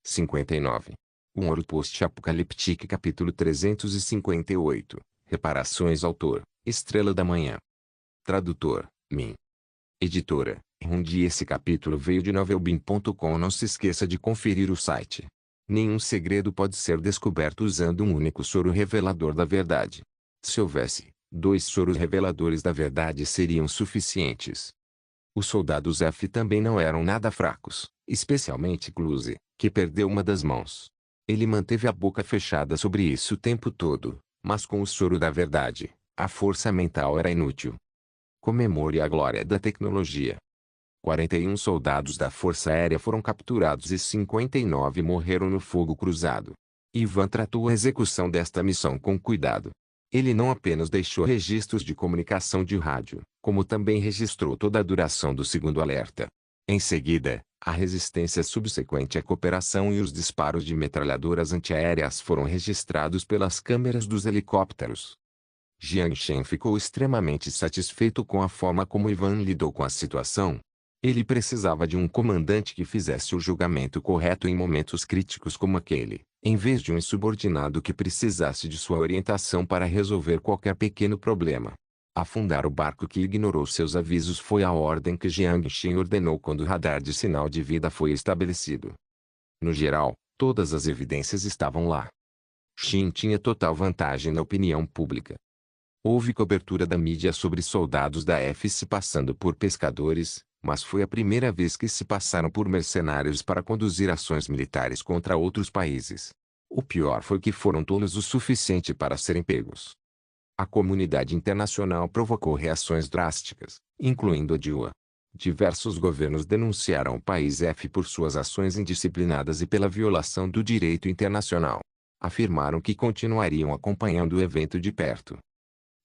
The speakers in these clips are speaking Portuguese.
59. Um Ouro Post-Apocalíptico capítulo 358. Reparações autor, Estrela da Manhã. Tradutor, Min. Editora, Rundi. Esse capítulo veio de novelbin.com. Não se esqueça de conferir o site. Nenhum segredo pode ser descoberto usando um único soro revelador da verdade. Se houvesse 2 soros reveladores da verdade seriam suficientes. Os soldados F também não eram nada fracos, especialmente Cluse, que perdeu uma das mãos. Ele manteve a boca fechada sobre isso o tempo todo, mas com o soro da verdade, a força mental era inútil. Comemore a glória da tecnologia. 41 soldados da Força Aérea foram capturados e 59 morreram no fogo cruzado. Ivan tratou a execução desta missão com cuidado. Ele não apenas deixou registros de comunicação de rádio, como também registrou toda a duração do segundo alerta. Em seguida, a resistência subsequente à cooperação e os disparos de metralhadoras antiaéreas foram registrados pelas câmeras dos helicópteros. Jiang Shen ficou extremamente satisfeito com a forma como Ivan lidou com a situação. Ele precisava de um comandante que fizesse o julgamento correto em momentos críticos como aquele, em vez de um insubordinado que precisasse de sua orientação para resolver qualquer pequeno problema. Afundar o barco que ignorou seus avisos foi a ordem que Jiang Shen ordenou quando o radar de sinal de vida foi estabelecido. No geral, todas as evidências estavam lá. Shen tinha total vantagem na opinião pública. Houve cobertura da mídia sobre soldados da F se passando por pescadores, mas foi a primeira vez que se passaram por mercenários para conduzir ações militares contra outros países. O pior foi que foram tolos o suficiente para serem pegos. A comunidade internacional provocou reações drásticas, incluindo a DIUA. Diversos governos denunciaram o país F por suas ações indisciplinadas e pela violação do direito internacional. Afirmaram que continuariam acompanhando o evento de perto.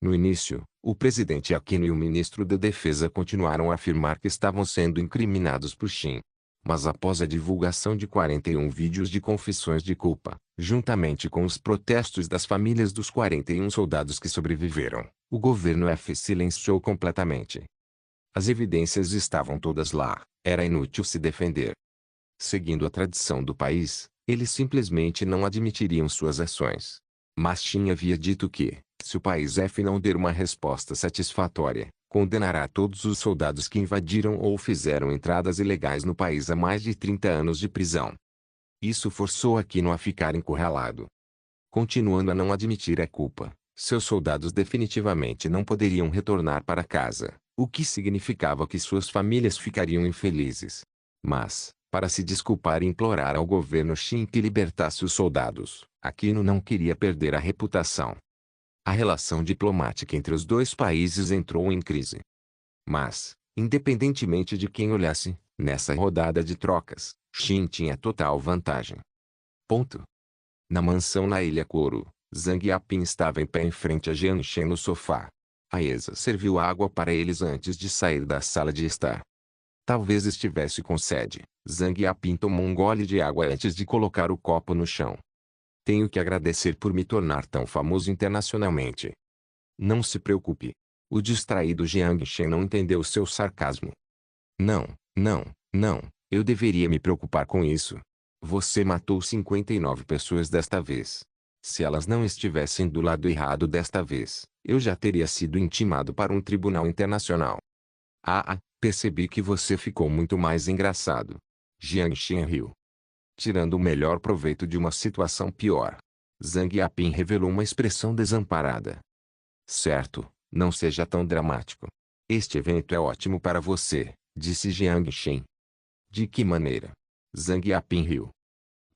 No início, o presidente Aquino e o ministro da Defesa continuaram a afirmar que estavam sendo incriminados por Shin. Mas após a divulgação de 41 vídeos de confissões de culpa, juntamente com os protestos das famílias dos 41 soldados que sobreviveram, o governo F silenciou completamente. As evidências estavam todas lá, era inútil se defender. Seguindo a tradição do país, eles simplesmente não admitiriam suas ações. Mas Shin havia dito que, se o país F não der uma resposta satisfatória, condenará todos os soldados que invadiram ou fizeram entradas ilegais no país a mais de 30 anos de prisão. Isso forçou Aquino a ficar encurralado. Continuando a não admitir a culpa, seus soldados definitivamente não poderiam retornar para casa, o que significava que suas famílias ficariam infelizes. Mas, para se desculpar e implorar ao governo Shin que libertasse os soldados, Aquino não queria perder a reputação. A relação diplomática entre os dois países entrou em crise. Mas, independentemente de quem olhasse, nessa rodada de trocas, Shin tinha total vantagem. Ponto. Na mansão na Ilha Couro, Zhang Yaping estava em pé em frente a Jiang Shen no sofá. A Esa serviu água para eles antes de sair da sala de estar. Talvez estivesse com sede. Zhang Yaping tomou um gole de água antes de colocar o copo no chão. Tenho que agradecer por me tornar tão famoso internacionalmente. Não se preocupe. O distraído Jiang Shen não entendeu seu sarcasmo. Não, eu deveria me preocupar com isso. Você matou 59 pessoas desta vez. Se elas não estivessem do lado errado desta vez, eu já teria sido intimado para um tribunal internacional. Percebi que você ficou muito mais engraçado. Jiang Shen riu. Tirando o melhor proveito de uma situação pior. Zhang Yaping revelou uma expressão desamparada. Certo, não seja tão dramático. Este evento é ótimo para você, disse Jiang Shen. De que maneira? Zhang Yaping riu.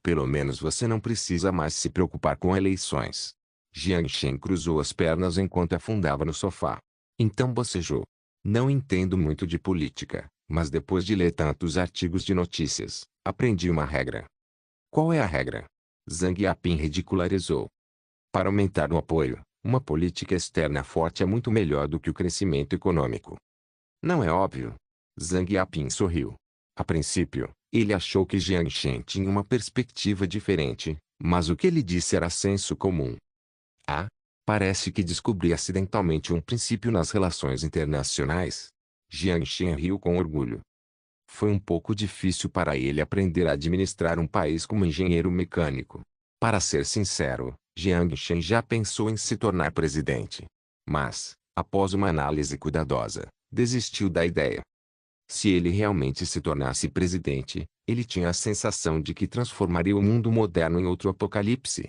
Pelo menos você não precisa mais se preocupar com eleições. Jiang Shen cruzou as pernas enquanto afundava no sofá. Então bocejou. Não entendo muito de política, mas depois de ler tantos artigos de notícias, aprendi uma regra. Qual é a regra? Zhang Yaping ridicularizou. Para aumentar o apoio, uma política externa forte é muito melhor do que o crescimento econômico. Não é óbvio? Zhang Yaping sorriu. A princípio, ele achou que Jiang Shen tinha uma perspectiva diferente, mas o que ele disse era senso comum. Parece que descobri acidentalmente um princípio nas relações internacionais. Jiang Shen riu com orgulho. Foi um pouco difícil para ele aprender a administrar um país como engenheiro mecânico. Para ser sincero, Jiang Shen já pensou em se tornar presidente. Mas, após uma análise cuidadosa, desistiu da ideia. Se ele realmente se tornasse presidente, ele tinha a sensação de que transformaria o mundo moderno em outro apocalipse.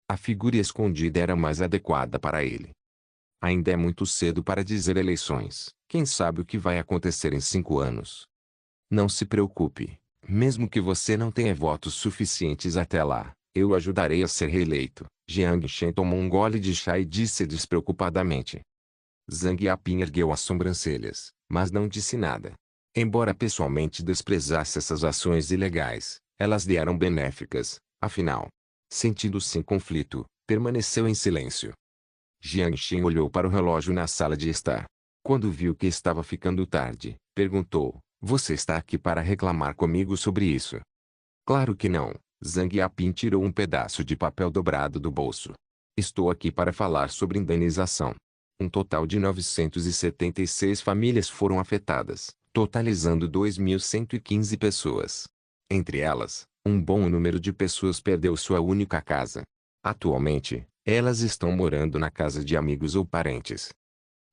A figura escondida era mais adequada para ele. Ainda é muito cedo para dizer eleições. Quem sabe o que vai acontecer em 5 anos? Não se preocupe. Mesmo que você não tenha votos suficientes até lá, eu o ajudarei a ser reeleito. Jiang Shen tomou um gole de chá e disse despreocupadamente. Zhang Yaping ergueu as sobrancelhas, mas não disse nada. Embora pessoalmente desprezasse essas ações ilegais, elas lhe eram benéficas, afinal. Sentindo-se em conflito, permaneceu em silêncio. Jiang Shen olhou para o relógio na sala de estar. Quando viu que estava ficando tarde, perguntou, você está aqui para reclamar comigo sobre isso? Claro que não. Zhang Yaping tirou um pedaço de papel dobrado do bolso. Estou aqui para falar sobre indenização. Um total de 976 famílias foram afetadas, totalizando 2.115 pessoas. Entre elas, um bom número de pessoas perdeu sua única casa. Atualmente, elas estão morando na casa de amigos ou parentes.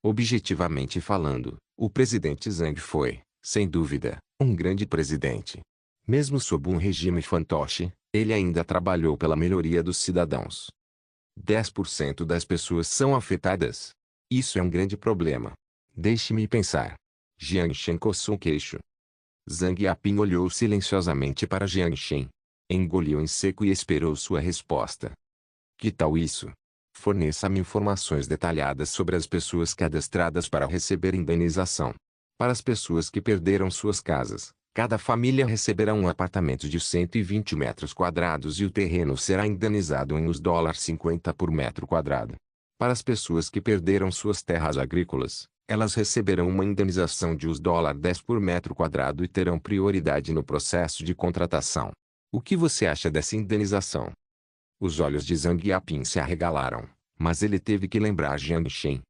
Objetivamente falando, o presidente Zhang foi, sem dúvida, um grande presidente. Mesmo sob um regime fantoche, ele ainda trabalhou pela melhoria dos cidadãos. 10% das pessoas são afetadas. Isso é um grande problema. Deixe-me pensar. Jiang Shen coçou o queixo. Zhang Yaping olhou silenciosamente para Jiang Shen. Engoliu em seco e esperou sua resposta. Que tal isso? Forneça-me informações detalhadas sobre as pessoas cadastradas para receber indenização. Para as pessoas que perderam suas casas, cada família receberá um apartamento de 120 metros quadrados e o terreno será indenizado em US$ 50 por metro quadrado. Para as pessoas que perderam suas terras agrícolas, elas receberão uma indenização de US$ 10 por metro quadrado e terão prioridade no processo de contratação. O que você acha dessa indenização? Os olhos de Zhang Yaping se arregalaram, mas ele teve que lembrar Jiang Shen.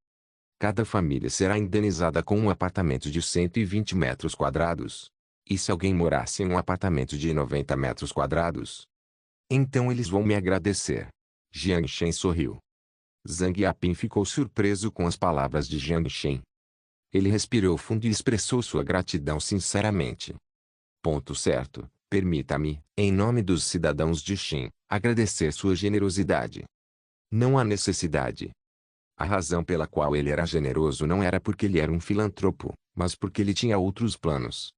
Cada família será indenizada com um apartamento de 120 metros quadrados. E se alguém morasse em um apartamento de 90 metros quadrados? Então eles vão me agradecer. Jiang Shen sorriu. Zhang Yaping ficou surpreso com as palavras de Jiang Shen. Ele respirou fundo e expressou sua gratidão sinceramente. Ponto certo. Permita-me, em nome dos cidadãos de Shen, agradecer sua generosidade. Não há necessidade. A razão pela qual ele era generoso não era porque ele era um filantropo, mas porque ele tinha outros planos.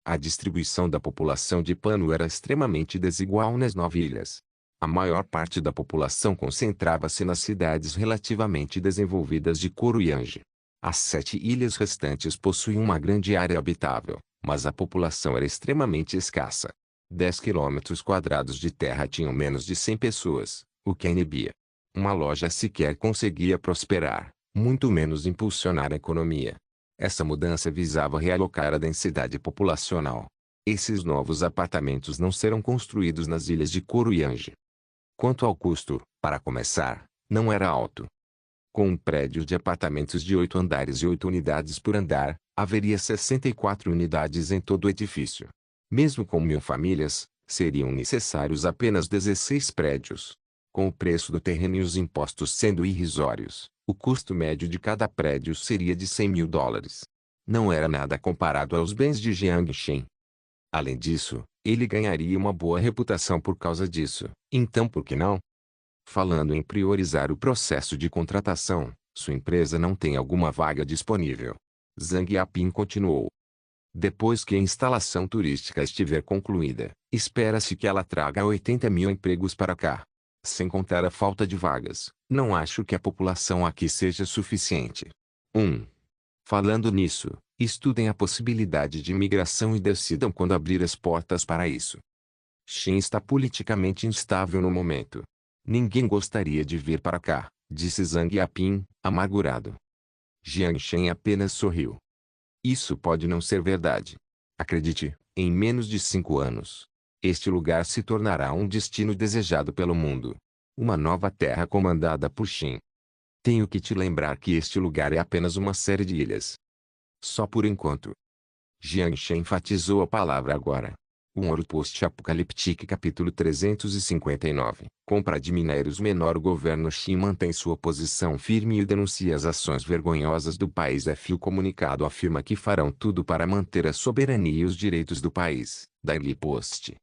A distribuição da população de Pano era extremamente desigual nas 9 ilhas. A maior parte da população concentrava-se nas cidades relativamente desenvolvidas de Coruyang. As 7 ilhas restantes possuíam uma grande área habitável, mas a população era extremamente escassa. 10 quilômetros quadrados de terra tinham menos de 100 pessoas, o que a inibia. Uma loja sequer conseguia prosperar, muito menos impulsionar a economia. Essa mudança visava realocar a densidade populacional. Esses novos apartamentos não serão construídos nas ilhas de Coruyang. Quanto ao custo, para começar, não era alto. Com um prédio de apartamentos de 8 andares e 8 unidades por andar, haveria 64 unidades em todo o edifício. Mesmo com 1.000 famílias, seriam necessários apenas 16 prédios. Com o preço do terreno e os impostos sendo irrisórios, o custo médio de cada prédio seria de US$ 100.000. Não era nada comparado aos bens de Jiang Shen. Além disso, ele ganharia uma boa reputação por causa disso, então por que não? Falando em priorizar o processo de contratação, sua empresa não tem alguma vaga disponível. Zhang Yaping continuou. Depois que a instalação turística estiver concluída, espera-se que ela traga 80.000 empregos para cá. Sem contar a falta de vagas, não acho que a população aqui seja suficiente. 1. Falando nisso, estudem a possibilidade de imigração e decidam quando abrir as portas para isso. Shen está politicamente instável no momento. Ninguém gostaria de vir para cá, disse Zhang Yaping, amargurado. Jiang Shen apenas sorriu. Isso pode não ser verdade. Acredite, em menos de 5 anos, este lugar se tornará um destino desejado pelo mundo. Uma nova terra comandada por Shen. Tenho que te lembrar que este lugar é apenas uma série de ilhas. Só por enquanto. Jiang Shen enfatizou a palavra agora. Um ouro post-apocalíptico capítulo 359. Compra de minérios menor. O governo Xin mantém sua posição firme e denuncia as ações vergonhosas do país F. O comunicado afirma que farão tudo para manter a soberania e os direitos do país. Daily Post.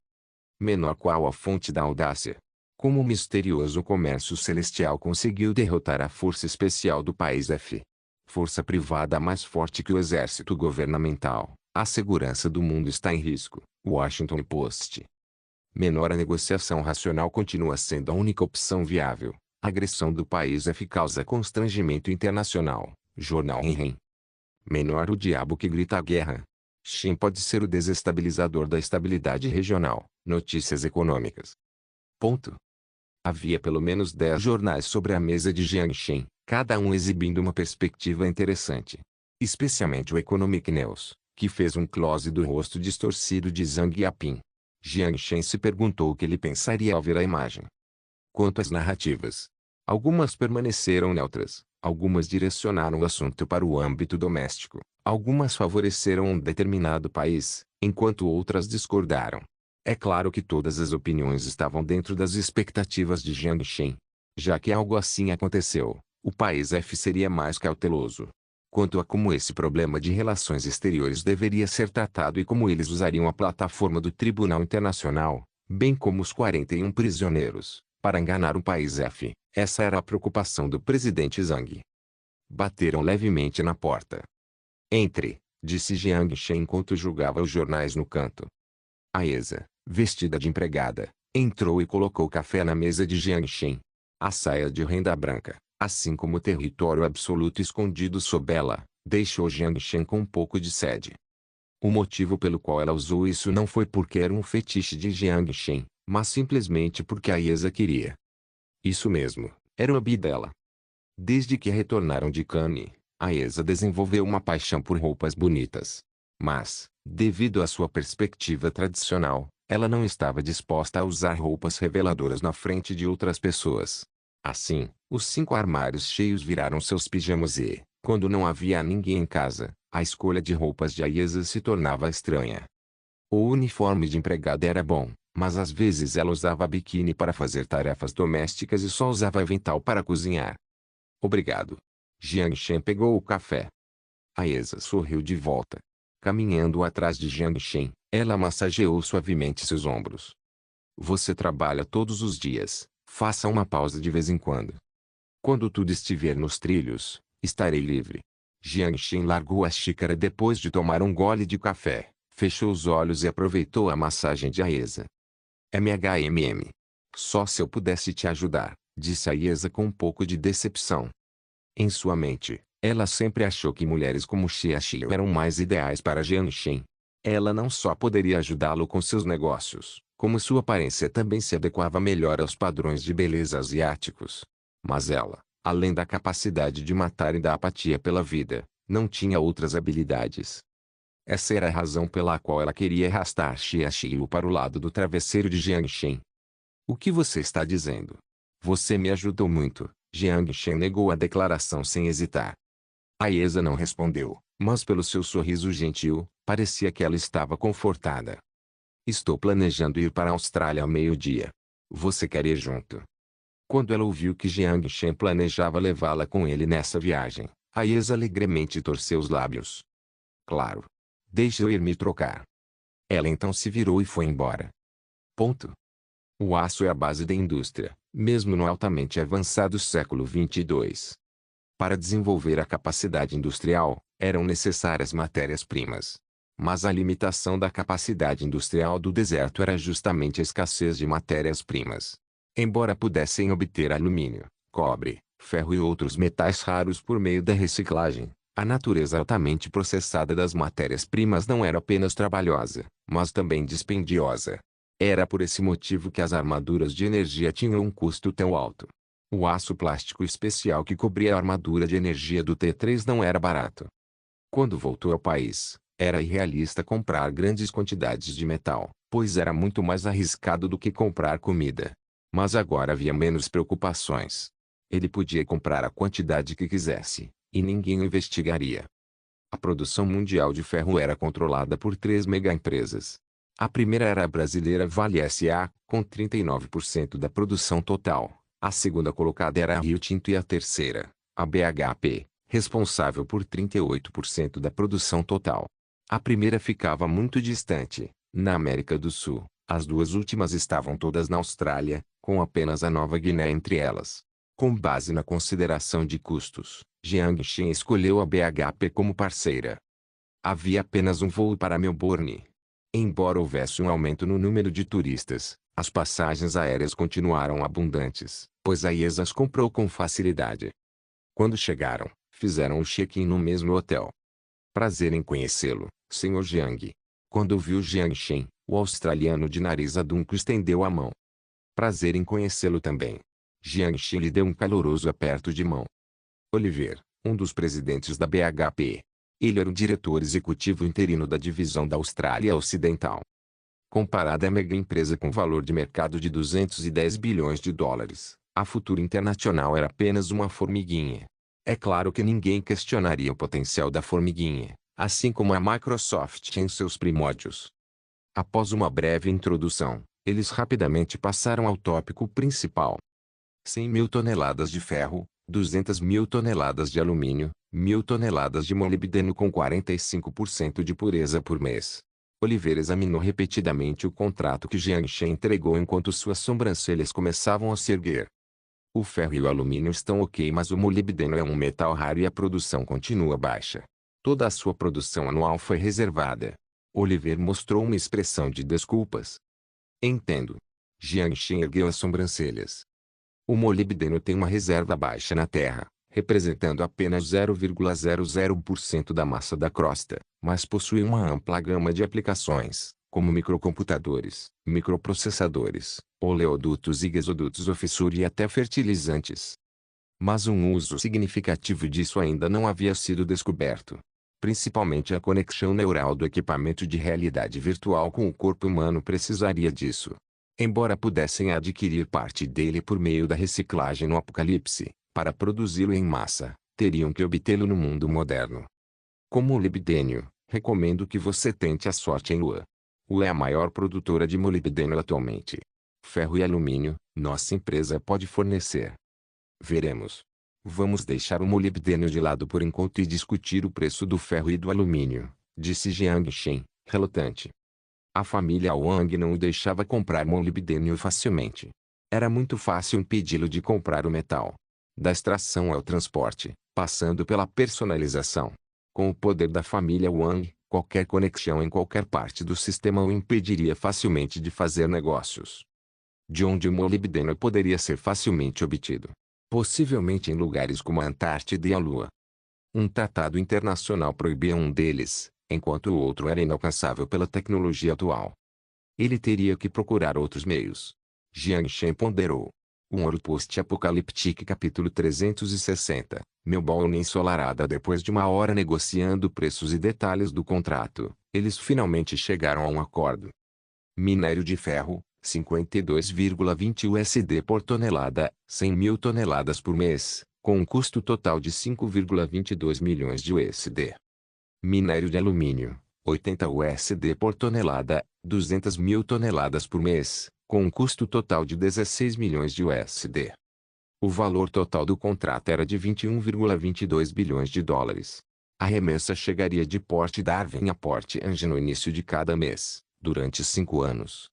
Menor. Qual a fonte da audácia? Como o misterioso comércio celestial conseguiu derrotar a força especial do país F. Força privada mais forte que o exército governamental. A segurança do mundo está em risco. Washington Post. Menor. A negociação racional continua sendo a única opção viável. A agressão do país F causa constrangimento internacional. Jornal Renren. Menor. O diabo que grita a guerra. Xin pode ser o desestabilizador da estabilidade regional. Notícias econômicas. Ponto. Havia pelo menos 10 jornais sobre a mesa de Jiang Shen, cada um exibindo uma perspectiva interessante. Especialmente o Economic News, que fez um close do rosto distorcido de Zhang Yaping. Jiang Shen se perguntou o que ele pensaria ao ver a imagem. Quanto às narrativas, algumas permaneceram neutras, algumas direcionaram o assunto para o âmbito doméstico, algumas favoreceram um determinado país, enquanto outras discordaram. É claro que todas as opiniões estavam dentro das expectativas de Jiang Shen. Já que algo assim aconteceu, o país F seria mais cauteloso quanto a como esse problema de relações exteriores deveria ser tratado e como eles usariam a plataforma do Tribunal Internacional, bem como os 41 prisioneiros, para enganar o país F. Essa era a preocupação do presidente Zhang. Bateram levemente na porta. Entre, disse Jiang Shen enquanto julgava os jornais no canto. A Esa, vestida de empregada, entrou e colocou café na mesa de Jiang Shen. A saia de renda branca, assim como o território absoluto escondido sob ela, deixou Jiang Shen com um pouco de sede. O motivo pelo qual ela usou isso não foi porque era um fetiche de Jiang Shen, mas simplesmente porque a Esa queria. Isso mesmo, era o hobby dela. Desde que retornaram de Cannes, a Esa desenvolveu uma paixão por roupas bonitas. Mas, devido à sua perspectiva tradicional, ela não estava disposta a usar roupas reveladoras na frente de outras pessoas. Assim, os 5 armários cheios viraram seus pijamas e, quando não havia ninguém em casa, a escolha de roupas de Aiesa se tornava estranha. O uniforme de empregada era bom, mas às vezes ela usava biquíni para fazer tarefas domésticas e só usava avental para cozinhar. Obrigado. Jiang Shen pegou o café. Aiesa sorriu de volta. Caminhando atrás de Jiang Shen, ela massageou suavemente seus ombros. Você trabalha todos os dias, faça uma pausa de vez em quando. Quando tudo estiver nos trilhos, estarei livre. Jiang Shen largou a xícara depois de tomar um gole de café, fechou os olhos e aproveitou a massagem de Aiesa. MHMM. Só se eu pudesse te ajudar, disse Aiesa com um pouco de decepção. Em sua mente, ela sempre achou que mulheres como Xia Xiu eram mais ideais para Jiang Shen. Ela não só poderia ajudá-lo com seus negócios, como sua aparência também se adequava melhor aos padrões de beleza asiáticos. Mas ela, além da capacidade de matar e da apatia pela vida, não tinha outras habilidades. Essa era a razão pela qual ela queria arrastar Xia Xiu para o lado do travesseiro de Jiang Shen. O que você está dizendo? Você me ajudou muito. Jiang Shen negou a declaração sem hesitar. Aiesa não respondeu, mas pelo seu sorriso gentil, parecia que ela estava confortada. Estou planejando ir para a Austrália ao meio-dia. Você quer ir junto? Quando ela ouviu que Jiang Shen planejava levá-la com ele nessa viagem, Aiesa alegremente torceu os lábios. Claro. Deixe eu ir me trocar. Ela então se virou e foi embora. Ponto. O aço é a base da indústria, mesmo no altamente avançado século XXII. Para desenvolver a capacidade industrial, eram necessárias matérias-primas. Mas a limitação da capacidade industrial do deserto era justamente a escassez de matérias-primas. Embora pudessem obter alumínio, cobre, ferro e outros metais raros por meio da reciclagem, a natureza altamente processada das matérias-primas não era apenas trabalhosa, mas também dispendiosa. Era por esse motivo que as armaduras de energia tinham um custo tão alto. O aço plástico especial que cobria a armadura de energia do T3 não era barato. Quando voltou ao país, era irrealista comprar grandes quantidades de metal, pois era muito mais arriscado do que comprar comida. Mas agora havia menos preocupações. Ele podia comprar a quantidade que quisesse, e ninguém o investigaria. A produção mundial de ferro era controlada por 3 megaempresas. A primeira era a brasileira Vale S.A., com 39% da produção total. A segunda colocada era a Rio Tinto e a terceira, a BHP, responsável por 38% da produção total. A primeira ficava muito distante, na América do Sul. As duas últimas estavam todas na Austrália, com apenas a Nova Guiné entre elas. Com base na consideração de custos, Jiangxin escolheu a BHP como parceira. Havia apenas um voo para Melbourne. Embora houvesse um aumento no número de turistas, as passagens aéreas continuaram abundantes, pois a IESA as comprou com facilidade. Quando chegaram, fizeram o check-in no mesmo hotel. Prazer em conhecê-lo, Sr. Jiang. Quando viu Jiangxin, o australiano de nariz adunco estendeu a mão. Prazer em conhecê-lo também. Jiangxin lhe deu um caloroso aperto de mão. Oliver, um dos presidentes da BHP. Ele era o diretor executivo interino da divisão da Austrália Ocidental. Comparada à mega empresa com valor de mercado de 210 bilhões de dólares, a Futura Internacional era apenas uma formiguinha. É claro que ninguém questionaria o potencial da formiguinha, assim como a Microsoft em seus primórdios. Após uma breve introdução, eles rapidamente passaram ao tópico principal. 100 mil toneladas de ferro, 200 mil toneladas de alumínio, 1.000 toneladas de molibdeno com 45% de pureza por mês. Oliveira examinou repetidamente o contrato que Jiangxin entregou enquanto suas sobrancelhas começavam a se erguer. O ferro e o alumínio estão ok, mas o molibdeno é um metal raro e a produção continua baixa. Toda a sua produção anual foi reservada. Oliver mostrou uma expressão de desculpas. Entendo. Jiangxin ergueu as sobrancelhas. O molibdeno tem uma reserva baixa na Terra, representando apenas 0,00% da massa da crosta, mas possui uma ampla gama de aplicações, como microcomputadores, microprocessadores, oleodutos e gasodutos ou fissura e até fertilizantes. Mas um uso significativo disso ainda não havia sido descoberto. Principalmente a conexão neural do equipamento de realidade virtual com o corpo humano precisaria disso. Embora pudessem adquirir parte dele por meio da reciclagem no Apocalipse, para produzi-lo em massa, teriam que obtê-lo no mundo moderno. Como molibdênio, recomendo que você tente a sorte em Lua. Lua é a maior produtora de molibdênio atualmente. Ferro e alumínio, nossa empresa pode fornecer. Veremos. Vamos deixar o molibdênio de lado por enquanto e discutir o preço do ferro e do alumínio, disse Jiangxin, relutante. A família Wang não o deixava comprar molibdênio facilmente. Era muito fácil impedi-lo de comprar o metal. Da extração ao transporte, passando pela personalização. Com o poder da família Wang, qualquer conexão em qualquer parte do sistema o impediria facilmente de fazer negócios. De onde o molibdênio poderia ser facilmente obtido? Possivelmente em lugares como a Antártida e a Lua. Um tratado internacional proibia um deles, enquanto o outro era inalcançável pela tecnologia atual. Ele teria que procurar outros meios. Jiangxin ponderou. Um ouro post-apocalíptico capítulo 360, Melbourne ensolarada. Depois de uma hora negociando preços e detalhes do contrato, eles finalmente chegaram a um acordo. Minério de ferro, 52,20 USD por tonelada, 100 mil toneladas por mês, com um custo total de 5,22 milhões de USD. Minério de alumínio, 80 USD por tonelada, 200 mil toneladas por mês, com um custo total de 16 milhões de USD. O valor total do contrato era de 21,22 bilhões de dólares. A remessa chegaria de Port Darwin a Port Ange no início de cada mês, durante 5 anos.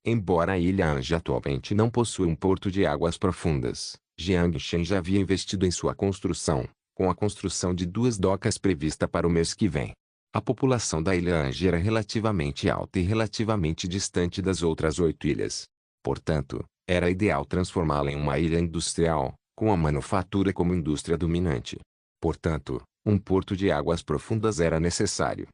Embora a Ilha Ange atualmente não possua um porto de águas profundas, Jiangxin já havia investido em sua construção, com a construção de 2 docas prevista para o mês que vem. A população da Ilha Ange era relativamente alta e relativamente distante das outras 8 ilhas. Portanto, era ideal transformá-la em uma ilha industrial, com a manufatura como indústria dominante. Portanto, um porto de águas profundas era necessário.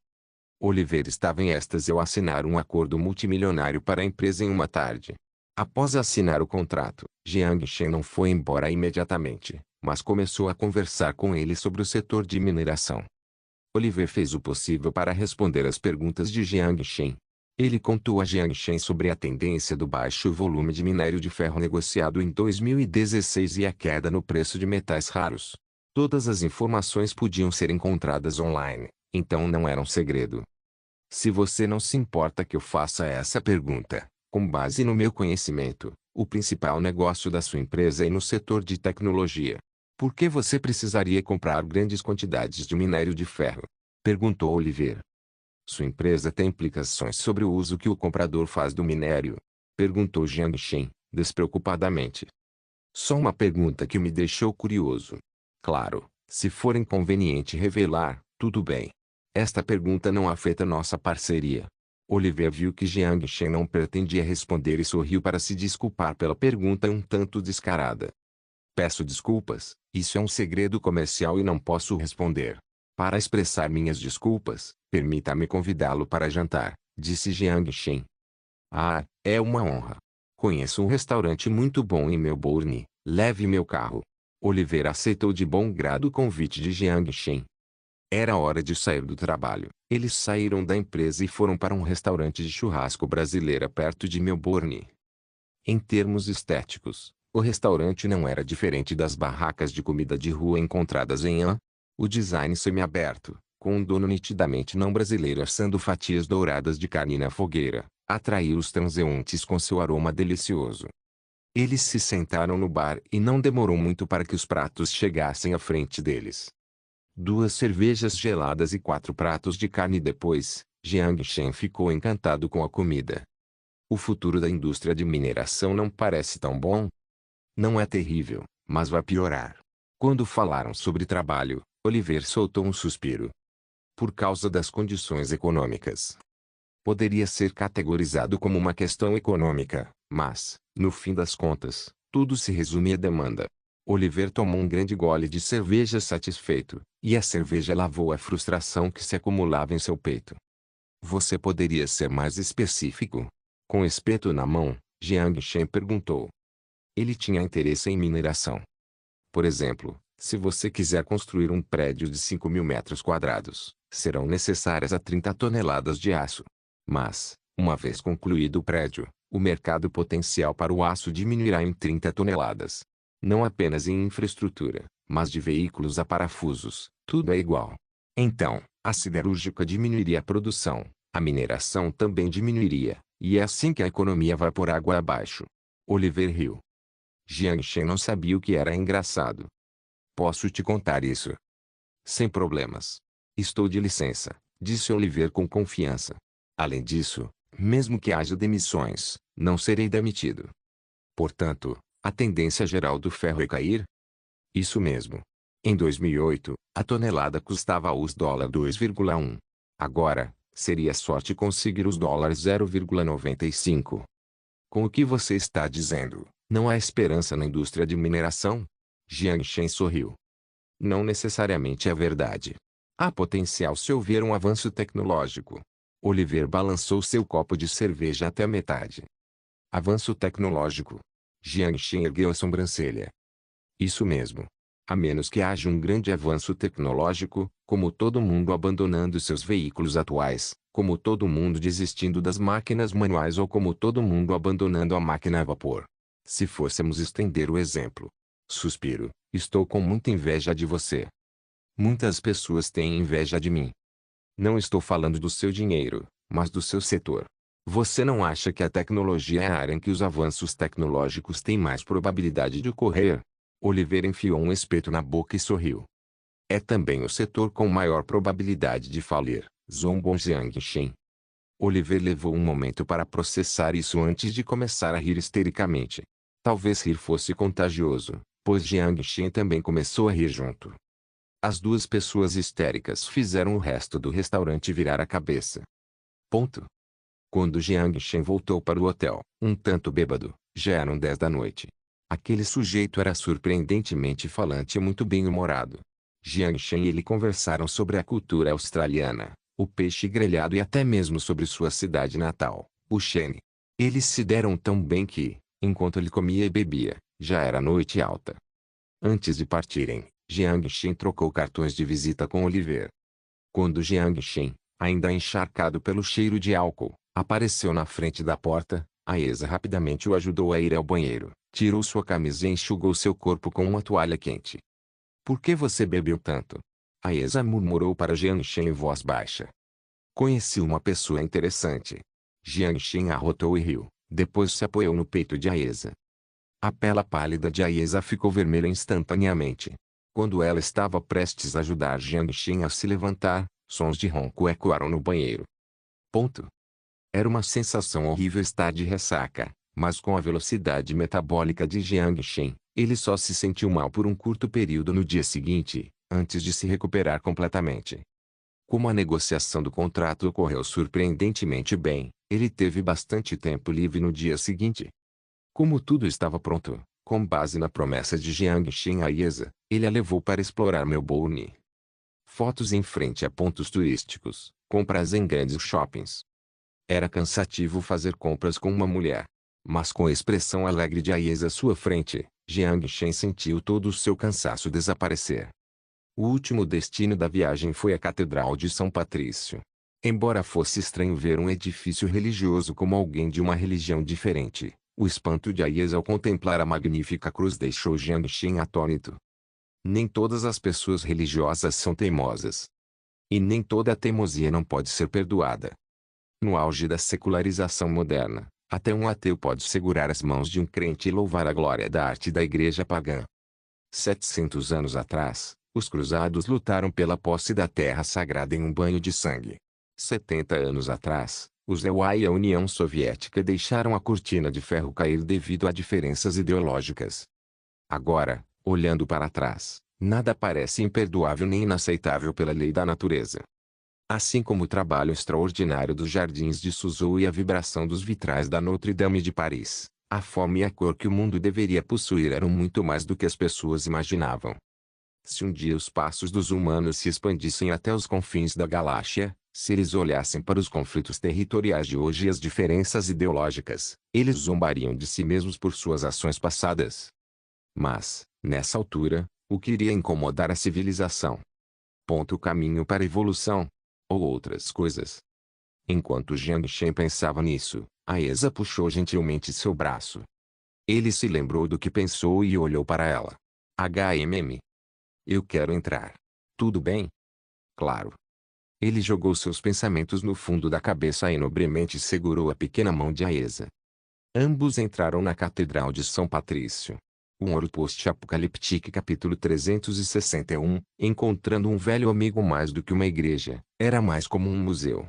Oliver estava em êxtase ao assinar um acordo multimilionário para a empresa em uma tarde. Após assinar o contrato, Jiangxin não foi embora imediatamente, mas começou a conversar com ele sobre o setor de mineração. Oliver fez o possível para responder às perguntas de Jiangxin. Ele contou a Jiangxin sobre a tendência do baixo volume de minério de ferro negociado em 2016 e a queda no preço de metais raros. Todas as informações podiam ser encontradas online, Então não era um segredo. Se você não se importa que eu faça essa pergunta, com base no meu conhecimento, o principal negócio da sua empresa é no setor de tecnologia. Por que você precisaria comprar grandes quantidades de minério de ferro? Perguntou Oliver. Sua empresa tem implicações sobre o uso que o comprador faz do minério? Perguntou Jiang Shen, despreocupadamente. Só uma pergunta que me deixou curioso. Claro, se for inconveniente revelar, tudo bem. Esta pergunta não afeta nossa parceria. Oliver viu que Jiang Shen não pretendia responder e sorriu para se desculpar pela pergunta um tanto descarada. Peço desculpas, isso é um segredo comercial e não posso responder. Para expressar minhas desculpas, permita-me convidá-lo para jantar, disse Jiang Shen. Ah, é uma honra. Conheço um restaurante muito bom em Melbourne, leve meu carro. Oliver aceitou de bom grado o convite de Jiang Shen. Era hora de sair do trabalho. Eles saíram da empresa e foram para um restaurante de churrasco brasileira perto de Melbourne. Em termos estéticos, o restaurante não era diferente das barracas de comida de rua encontradas em An. O design semiaberto, com um dono nitidamente não brasileiro assando fatias douradas de carne na fogueira, atraiu os transeuntes com seu aroma delicioso. Eles se sentaram no bar e não demorou muito para que os pratos chegassem à frente deles. 2 cervejas geladas e 4 pratos de carne depois, Jiang Shen ficou encantado com a comida. O futuro da indústria de mineração não parece tão bom? Não é terrível, mas vai piorar. Quando falaram sobre trabalho, Oliver soltou um suspiro. Por causa das condições econômicas. Poderia ser categorizado como uma questão econômica, mas, no fim das contas, tudo se resume à demanda. Oliver tomou um grande gole de cerveja satisfeito, e a cerveja lavou a frustração que se acumulava em seu peito. Você poderia ser mais específico? Com espeto na mão, Jiang Shen perguntou. Ele tinha interesse em mineração. Por exemplo, se você quiser construir um prédio de 5.000 metros quadrados, serão necessárias 30 toneladas de aço. Mas, uma vez concluído o prédio, o mercado potencial para o aço diminuirá em 30 toneladas. Não apenas em infraestrutura, mas de veículos a parafusos, tudo é igual. Então, a siderúrgica diminuiria a produção, a mineração também diminuiria, e é assim que a economia vai por água abaixo. Oliver riu. Jiang Shen não sabia o que era engraçado. Posso te contar isso? Sem problemas. Estou de licença, disse Oliver com confiança. Além disso, mesmo que haja demissões, não serei demitido. Portanto, a tendência geral do ferro é cair? Isso mesmo. Em 2008, a tonelada custava os $2,1. Agora, seria sorte conseguir os $0,95. Com o que você está dizendo, não há esperança na indústria de mineração? Jiang Shen sorriu. Não necessariamente é verdade. Há potencial se houver um avanço tecnológico. Oliver balançou seu copo de cerveja até a metade. Avanço tecnológico. Jiang Shen ergueu a sobrancelha. Isso mesmo. A menos que haja um grande avanço tecnológico, como todo mundo abandonando seus veículos atuais, como todo mundo desistindo das máquinas manuais ou como todo mundo abandonando a máquina a vapor. Se fôssemos estender o exemplo. Suspiro, estou com muita inveja de você. Muitas pessoas têm inveja de mim. Não estou falando do seu dinheiro, mas do seu setor. Você não acha que a tecnologia é a área em que os avanços tecnológicos têm mais probabilidade de ocorrer? Oliver enfiou um espeto na boca e sorriu. É também o setor com maior probabilidade de falir, zombou Jiang Shen. Oliver levou um momento para processar isso antes de começar a rir histericamente. Talvez rir fosse contagioso, pois Jiang Shen também começou a rir junto. As 2 pessoas histéricas fizeram o resto do restaurante virar a cabeça. Ponto. Quando Jiang Shen voltou para o hotel, um tanto bêbado, já eram 10 da noite. Aquele sujeito era surpreendentemente falante e muito bem-humorado. Jiang Shen e ele conversaram sobre a cultura australiana, o peixe grelhado e até mesmo sobre sua cidade natal, o Shane. Eles se deram tão bem que, enquanto ele comia e bebia, já era noite alta. Antes de partirem, Jiang Shen trocou cartões de visita com Oliver. Quando Jiang Shen, ainda encharcado pelo cheiro de álcool, apareceu na frente da porta, a Esa rapidamente o ajudou a ir ao banheiro, tirou sua camisa e enxugou seu corpo com uma toalha quente. Por que você bebeu tanto? Aesa murmurou para Jiang Shen em voz baixa. Conheci uma pessoa interessante. Jiang Shen arrotou e riu, depois se apoiou no peito de Aesa. A pele pálida de Aesa ficou vermelha instantaneamente. Quando ela estava prestes a ajudar Jiang Shen a se levantar, sons de ronco ecoaram no banheiro. Ponto. Era uma sensação horrível estar de ressaca, mas com a velocidade metabólica de Jiang Shen, ele só se sentiu mal por um curto período no dia seguinte, antes de se recuperar completamente. Como a negociação do contrato ocorreu surpreendentemente bem, ele teve bastante tempo livre no dia seguinte. Como tudo estava pronto, com base na promessa de Jiang Shen a Aesa, ele a levou para explorar Melbourne. Fotos em frente a pontos turísticos, compras em grandes shoppings. Era cansativo fazer compras com uma mulher. Mas com a expressão alegre de Aesa à sua frente, Jiang Shen sentiu todo o seu cansaço desaparecer. O último destino da viagem foi a Catedral de São Patrício. Embora fosse estranho ver um edifício religioso como alguém de uma religião diferente, o espanto de Aesa ao contemplar a magnífica cruz deixou Jiang Shen atônito. Nem todas as pessoas religiosas são teimosas. E nem toda a teimosia não pode ser perdoada. No auge da secularização moderna, até um ateu pode segurar as mãos de um crente e louvar a glória da arte da igreja pagã. 700 anos atrás, os cruzados lutaram pela posse da terra sagrada em um banho de sangue. 70 anos atrás, os EUA e a União Soviética deixaram a cortina de ferro cair devido a diferenças ideológicas. Agora, olhando para trás, nada parece imperdoável nem inaceitável pela lei da natureza. Assim como o trabalho extraordinário dos jardins de Suzhou e a vibração dos vitrais da Notre-Dame de Paris, a fome e a cor que o mundo deveria possuir eram muito mais do que as pessoas imaginavam. Se um dia os passos dos humanos se expandissem até os confins da galáxia, se eles olhassem para os conflitos territoriais de hoje e as diferenças ideológicas, eles zombariam de si mesmos por suas ações passadas. Mas, nessa altura, o que iria incomodar a civilização? O caminho para a evolução? Ou outras coisas? Enquanto Jiang Shen pensava nisso, Aesa puxou gentilmente seu braço. Ele se lembrou do que pensou e olhou para ela. Eu quero entrar. Tudo bem? Claro. Ele jogou seus pensamentos no fundo da cabeça e nobremente segurou a pequena mão de Aesa. Ambos entraram na Catedral de São Patrício. Um Horror Post-Apocalíptico capítulo 361, encontrando um velho amigo mais do que uma igreja, era mais como um museu.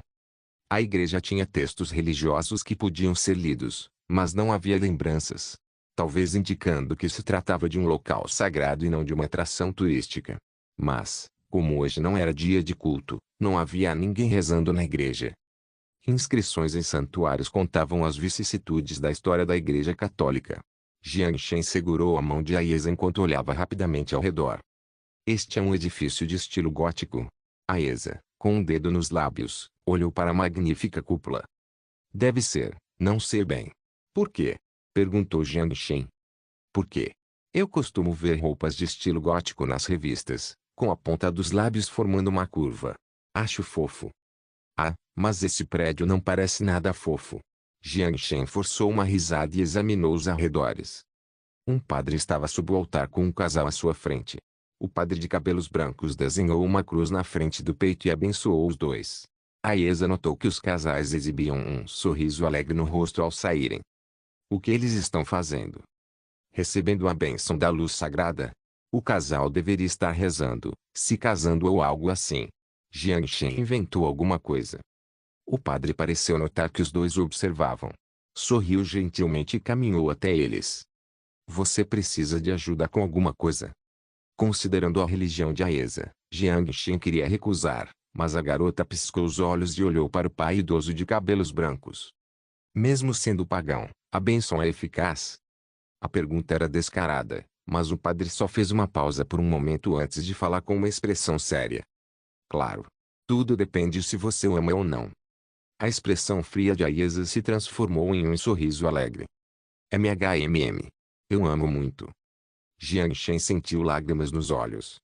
A igreja tinha textos religiosos que podiam ser lidos, mas não havia lembranças. Talvez indicando que se tratava de um local sagrado e não de uma atração turística. Mas, como hoje não era dia de culto, não havia ninguém rezando na igreja. Inscrições em santuários contavam as vicissitudes da história da Igreja Católica. Jiang Shen segurou a mão de Aesa enquanto olhava rapidamente ao redor. Este é um edifício de estilo gótico. Aesa, com um dedo nos lábios, olhou para a magnífica cúpula. Deve ser, não sei bem. Por quê? Perguntou Jiang Shen. Por quê? Eu costumo ver roupas de estilo gótico nas revistas, com a ponta dos lábios formando uma curva. Acho fofo. Ah, mas esse prédio não parece nada fofo. Jiang Shen forçou uma risada e examinou os arredores. Um padre estava sob o altar com um casal à sua frente. O padre de cabelos brancos desenhou uma cruz na frente do peito e abençoou os dois. Aesa notou que os casais exibiam um sorriso alegre no rosto ao saírem. O que eles estão fazendo? Recebendo a bênção da luz sagrada? O casal deveria estar rezando, se casando ou algo assim. Jiang Shen inventou alguma coisa. O padre pareceu notar que os dois o observavam. Sorriu gentilmente e caminhou até eles. Você precisa de ajuda com alguma coisa? Considerando a religião de Aesa, Jiang Shen queria recusar, mas a garota piscou os olhos e olhou para o pai idoso de cabelos brancos. Mesmo sendo pagão, a bênção é eficaz? A pergunta era descarada, mas o padre só fez uma pausa por um momento antes de falar com uma expressão séria. Claro. Tudo depende se você o ama ou não. A expressão fria de Aesa se transformou em um sorriso alegre. Eu amo muito. Jiang Shen sentiu lágrimas nos olhos.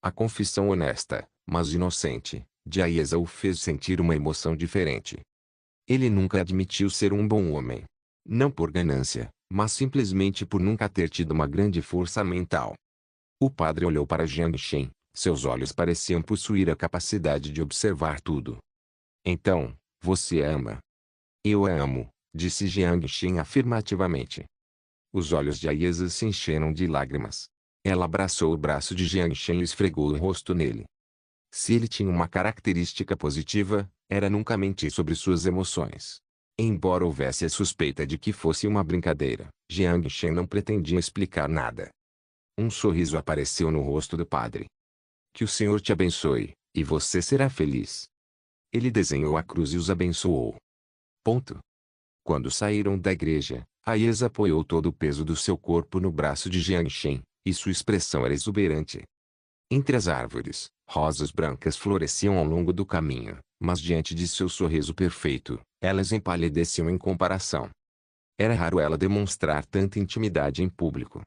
A confissão honesta, mas inocente, de Aesa o fez sentir uma emoção diferente. Ele nunca admitiu ser um bom homem. Não por ganância, mas simplesmente por nunca ter tido uma grande força mental. O padre olhou para Jiang Shen, Seus olhos pareciam possuir a capacidade de observar tudo. Então, você a ama? Eu a amo, disse Jiang Xin afirmativamente. Os olhos de Aiesa se encheram de lágrimas. Ela abraçou o braço de Jiang Xin e esfregou o rosto nele. Se ele tinha uma característica positiva, era nunca mentir sobre suas emoções. Embora houvesse a suspeita de que fosse uma brincadeira, Jiang Xin não pretendia explicar nada. Um sorriso apareceu no rosto do padre. Que o Senhor te abençoe, e você será feliz. Ele desenhou a cruz e os abençoou. Ponto. Quando saíram da igreja, Aiesa apoiou todo o peso do seu corpo no braço de Jiang Xin, e sua expressão era exuberante. Entre as árvores, rosas brancas floresciam ao longo do caminho, mas diante de seu sorriso perfeito, elas empalideciam em comparação. Era raro ela demonstrar tanta intimidade em público.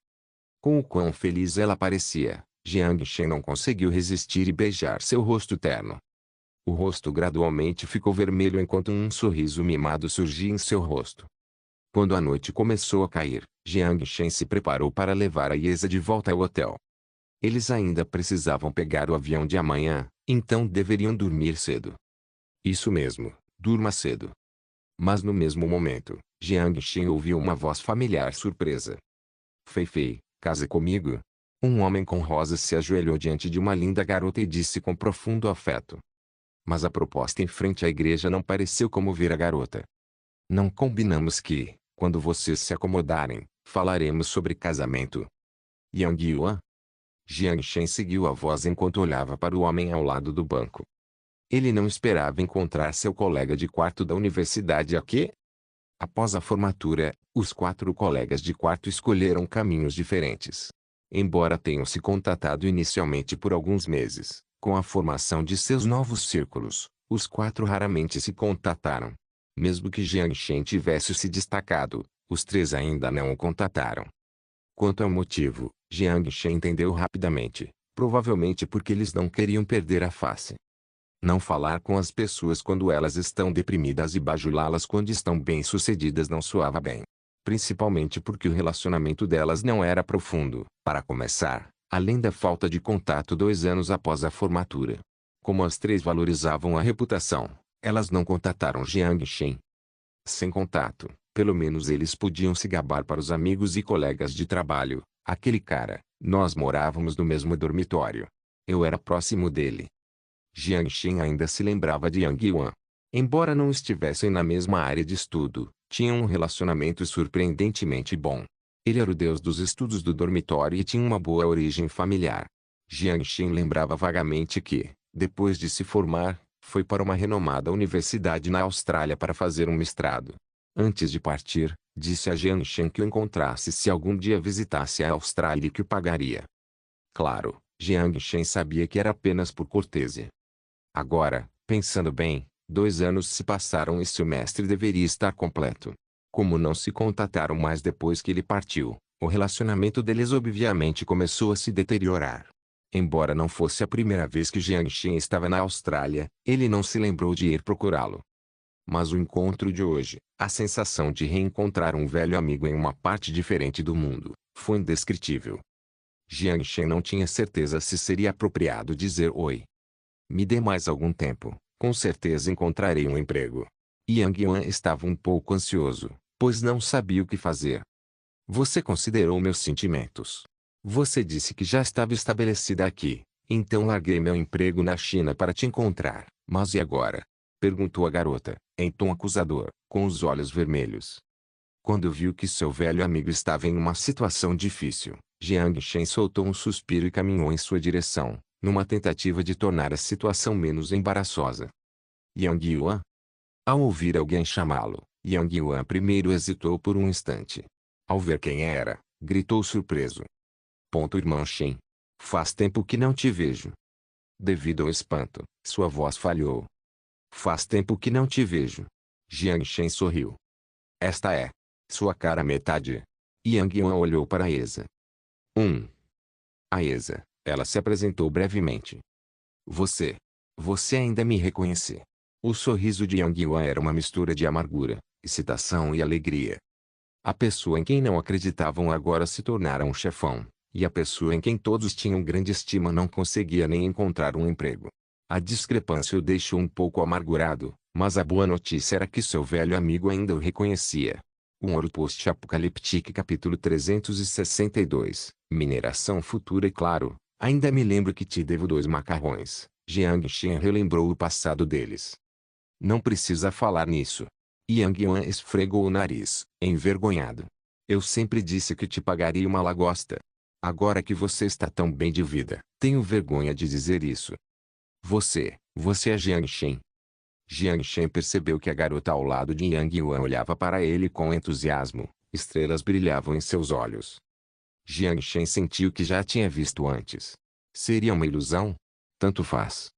Com o quão feliz ela parecia, Jiang Xin não conseguiu resistir e beijar seu rosto terno. O rosto gradualmente ficou vermelho enquanto um sorriso mimado surgia em seu rosto. Quando a noite começou a cair, Jiang Xin se preparou para levar a Aiesa de volta ao hotel. Eles ainda precisavam pegar o avião de amanhã, então deveriam dormir cedo. Isso mesmo, durma cedo. Mas no mesmo momento, Jiang Xin ouviu uma voz familiar surpresa. Fei, case comigo? Um homem com rosas se ajoelhou diante de uma linda garota e disse com profundo afeto. Mas a proposta em frente à igreja não pareceu comover a garota. Não combinamos que, quando vocês se acomodarem, falaremos sobre casamento? Yang Yuan? Jiang Xin seguiu a voz enquanto olhava para o homem ao lado do banco. Ele não esperava encontrar seu colega de quarto da universidade aqui? Após a formatura, os 4 colegas de quarto escolheram caminhos diferentes. Embora tenham se contatado inicialmente por alguns meses, com a formação de seus novos círculos, os 4 raramente se contataram. Mesmo que Jiang Xin tivesse se destacado, os 3 ainda não o contataram. Quanto ao motivo, Jiang Xin entendeu rapidamente, provavelmente porque eles não queriam perder a face. Não falar com as pessoas quando elas estão deprimidas e bajulá-las quando estão bem-sucedidas não soava bem. Principalmente porque o relacionamento delas não era profundo, para começar, além da falta de contato 2 anos após a formatura. Como as 3 valorizavam a reputação, elas não contataram Jiang Xin. Sem contato, pelo menos eles podiam se gabar para os amigos e colegas de trabalho. Aquele cara, nós morávamos no mesmo dormitório. Eu era próximo dele. Jiang Xin ainda se lembrava de Yang Yuan. Embora não estivessem na mesma área de estudo, tinham um relacionamento surpreendentemente bom. Ele era o deus dos estudos do dormitório e tinha uma boa origem familiar. Jiang Xin lembrava vagamente que, depois de se formar, foi para uma renomada universidade na Austrália para fazer um mestrado. Antes de partir, disse a Jiang Xin que o encontrasse se algum dia visitasse a Austrália e que o pagaria. Claro, Jiang Xin sabia que era apenas por cortesia. Agora, pensando bem, 2 anos se passaram e seu mestre deveria estar completo. Como não se contataram mais depois que ele partiu, o relacionamento deles obviamente começou a se deteriorar. Embora não fosse a primeira vez que Jiang Xin estava na Austrália, ele não se lembrou de ir procurá-lo. Mas o encontro de hoje, a sensação de reencontrar um velho amigo em uma parte diferente do mundo, foi indescritível. Jiang Xin não tinha certeza se seria apropriado dizer oi. Me dê mais algum tempo, com certeza encontrarei um emprego. Yang Yuan estava um pouco ansioso, pois não sabia o que fazer. Você considerou meus sentimentos. Você disse que já estava estabelecida aqui, então larguei meu emprego na China para te encontrar. Mas e agora? Perguntou a garota, em tom acusador, com os olhos vermelhos. Quando viu que seu velho amigo estava em uma situação difícil, Jiang Xin soltou um suspiro e caminhou em sua direção, numa tentativa de tornar a situação menos embaraçosa. Yang Yuan? Ao ouvir alguém chamá-lo, Yang Yuan primeiro hesitou por um instante. Ao ver quem era, gritou surpreso. Irmão Xin. Faz tempo que não te vejo. Devido ao espanto, sua voz falhou. Faz tempo que não te vejo. Jiang Xin sorriu. Esta é sua cara metade. Yang Yuan olhou para Aiesa. Aiesa, ela se apresentou brevemente. Você ainda me reconhece. O sorriso de Yang Yuan era uma mistura de amargura, excitação e alegria. A pessoa em quem não acreditavam agora se tornara um chefão, E a pessoa em quem todos tinham grande estima não conseguia nem encontrar um emprego. A discrepância o deixou um pouco amargurado, mas a boa notícia era que seu velho amigo ainda o reconhecia. Um post-apocalíptico capítulo 362, mineração futura e claro, ainda me lembro que te devo 2 macarrões. Jiang Shen relembrou o passado deles. Não precisa falar nisso. Yang Yuan esfregou o nariz, envergonhado. Eu sempre disse que te pagaria uma lagosta. Agora que você está tão bem de vida, tenho vergonha de dizer isso. Você é Jiang Shen. Jiang Shen percebeu que a garota ao lado de Yang Yuan olhava para ele com entusiasmo, estrelas brilhavam em seus olhos. Jiang Shen sentiu que já a tinha visto antes. Seria uma ilusão? Tanto faz.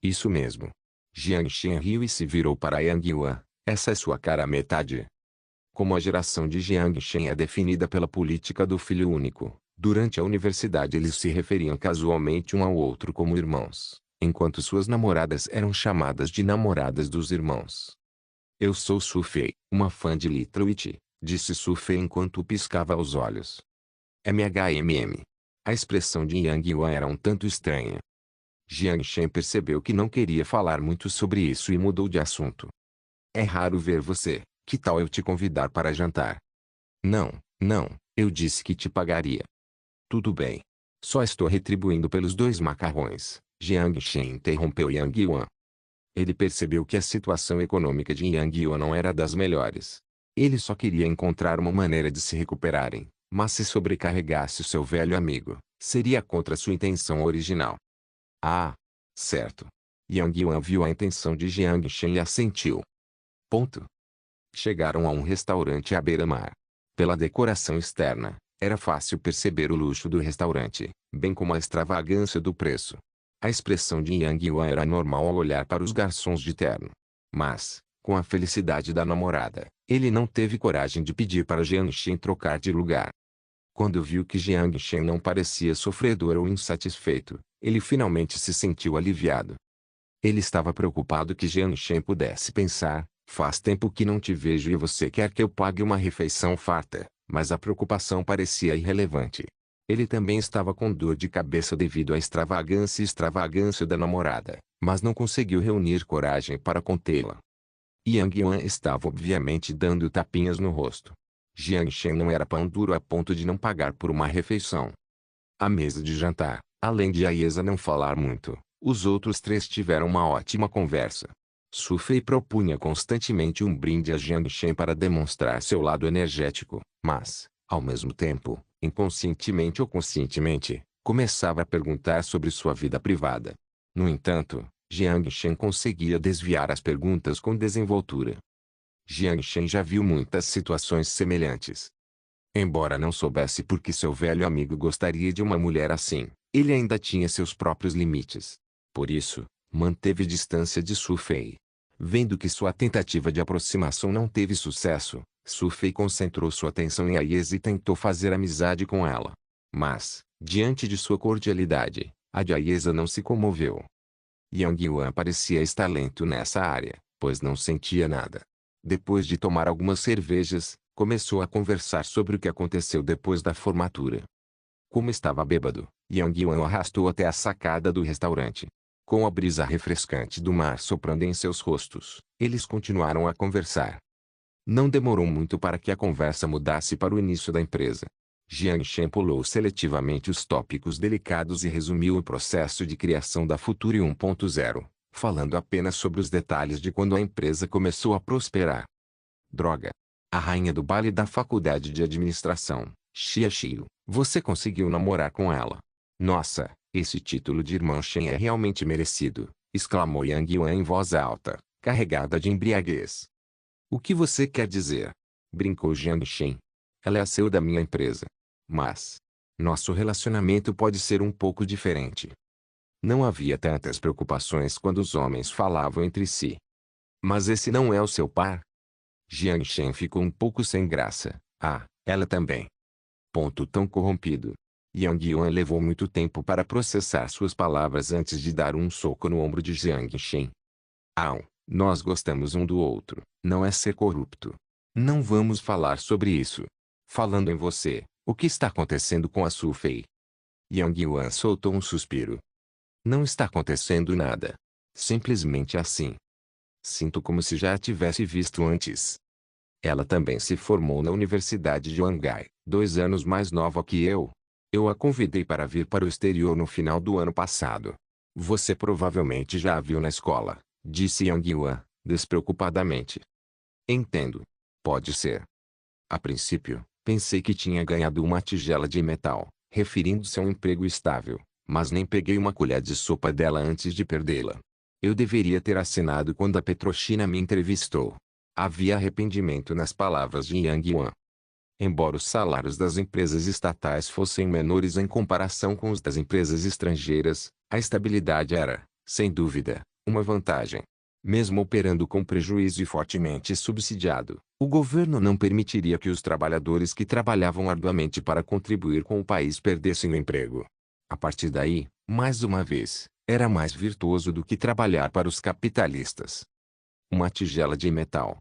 Isso mesmo. Jiang Shen riu e se virou para Yang Yuan. Essa é sua cara metade. Como a geração de Jiang Shen é definida pela política do filho único, durante a universidade eles se referiam casualmente um ao outro como irmãos, enquanto suas namoradas eram chamadas de namoradas dos irmãos. Eu sou Su Fei, uma fã de Little Witch, disse Su Fei enquanto piscava os olhos. MHMM. A expressão de Yang Yuan era um tanto estranha. Jiang Shen percebeu que não queria falar muito sobre isso e mudou de assunto. É raro ver você, que tal eu te convidar para jantar? Não, eu disse que te pagaria. Tudo bem. Só estou retribuindo pelos 2 macarrões. Jiang Shen interrompeu Yang Yuan. Ele percebeu que a situação econômica de Yang Yuan não era das melhores. Ele só queria encontrar uma maneira de se recuperarem, mas se sobrecarregasse o seu velho amigo, seria contra sua intenção original. Ah, certo. Yang Yuan viu a intenção de Jiang Shen e assentiu. Ponto. Chegaram a um restaurante à beira-mar. Pela decoração externa, era fácil perceber o luxo do restaurante, bem como a extravagância do preço. A expressão de Yang Yuan era normal ao olhar para os garçons de terno. Mas, com a felicidade da namorada, ele não teve coragem de pedir para Jiang Shen trocar de lugar. Quando viu que Jiang Shen não parecia sofredor ou insatisfeito, ele finalmente se sentiu aliviado. Ele estava preocupado que Jiang Shen pudesse pensar, faz tempo que não te vejo e você quer que eu pague uma refeição farta, mas a preocupação parecia irrelevante. Ele também estava com dor de cabeça devido à extravagância da namorada, mas não conseguiu reunir coragem para contê-la. Yang Yuan estava obviamente dando tapinhas no rosto. Jiang Shen não era pão duro a ponto de não pagar por uma refeição. À mesa de jantar, além de Aiesa não falar muito, os outros 3 tiveram uma ótima conversa. Su Fei propunha constantemente um brinde a Jiang Shen para demonstrar seu lado energético, mas, ao mesmo tempo, inconscientemente ou conscientemente, começava a perguntar sobre sua vida privada. No entanto, Jiang Shen conseguia desviar as perguntas com desenvoltura. Jiang Shen já viu muitas situações semelhantes. Embora não soubesse por que seu velho amigo gostaria de uma mulher assim, ele ainda tinha seus próprios limites. Por isso, manteve distância de Su Fei. Vendo que sua tentativa de aproximação não teve sucesso, Su Fei concentrou sua atenção em Aiesa e tentou fazer amizade com ela. Mas, diante de sua cordialidade, a de Aiesa não se comoveu. Yang Yuan parecia estar lento nessa área, pois não sentia nada. Depois de tomar algumas cervejas, começou a conversar sobre o que aconteceu depois da formatura. Como estava bêbado, Yang Yuan o arrastou até a sacada do restaurante. Com a brisa refrescante do mar soprando em seus rostos, eles continuaram a conversar. Não demorou muito para que a conversa mudasse para o início da empresa. Jiang Shen pulou seletivamente os tópicos delicados e resumiu o processo de criação da Future 1.0, falando apenas sobre os detalhes de quando a empresa começou a prosperar. Droga! A rainha do baile da faculdade de administração, Xia Xiu, você conseguiu namorar com ela. Nossa, esse título de irmã Shen é realmente merecido, exclamou Yang Yuan em voz alta, carregada de embriaguez. O que você quer dizer? Brincou Jiang Shen. Ela é a CEO da minha empresa. Mas, nosso relacionamento pode ser um pouco diferente. Não havia tantas preocupações quando os homens falavam entre si. Mas esse não é o seu par? Jiang Shen ficou um pouco sem graça. Ah, ela também. Ponto tão corrompido. Yang Yuan levou muito tempo para processar suas palavras antes de dar um soco no ombro de Jiang Shen. Nós gostamos um do outro, não é ser corrupto. Não vamos falar sobre isso. Falando em você, O que está acontecendo com a Su Fei? Yang Yuan soltou um suspiro. Não está acontecendo nada. Simplesmente assim. Sinto como se já a tivesse visto antes. Ela também se formou na Universidade de Wangai, 2 anos mais nova que eu. Eu a convidei para vir para o exterior no final do ano passado. Você provavelmente já a viu na escola, disse Yang Yuan, despreocupadamente. Entendo. Pode ser. A princípio, pensei que tinha ganhado uma tigela de metal, referindo-se a um emprego estável, mas nem peguei uma colher de sopa dela antes de perdê-la. Eu deveria ter assinado quando a Petrochina me entrevistou. Havia arrependimento nas palavras de Yang Yuan. Embora os salários das empresas estatais fossem menores em comparação com os das empresas estrangeiras, a estabilidade era, sem dúvida, uma vantagem. Mesmo operando com prejuízo e fortemente subsidiado, o governo não permitiria que os trabalhadores que trabalhavam arduamente para contribuir com o país perdessem o emprego. A partir daí, mais uma vez, era mais virtuoso do que trabalhar para os capitalistas. Uma tigela de metal.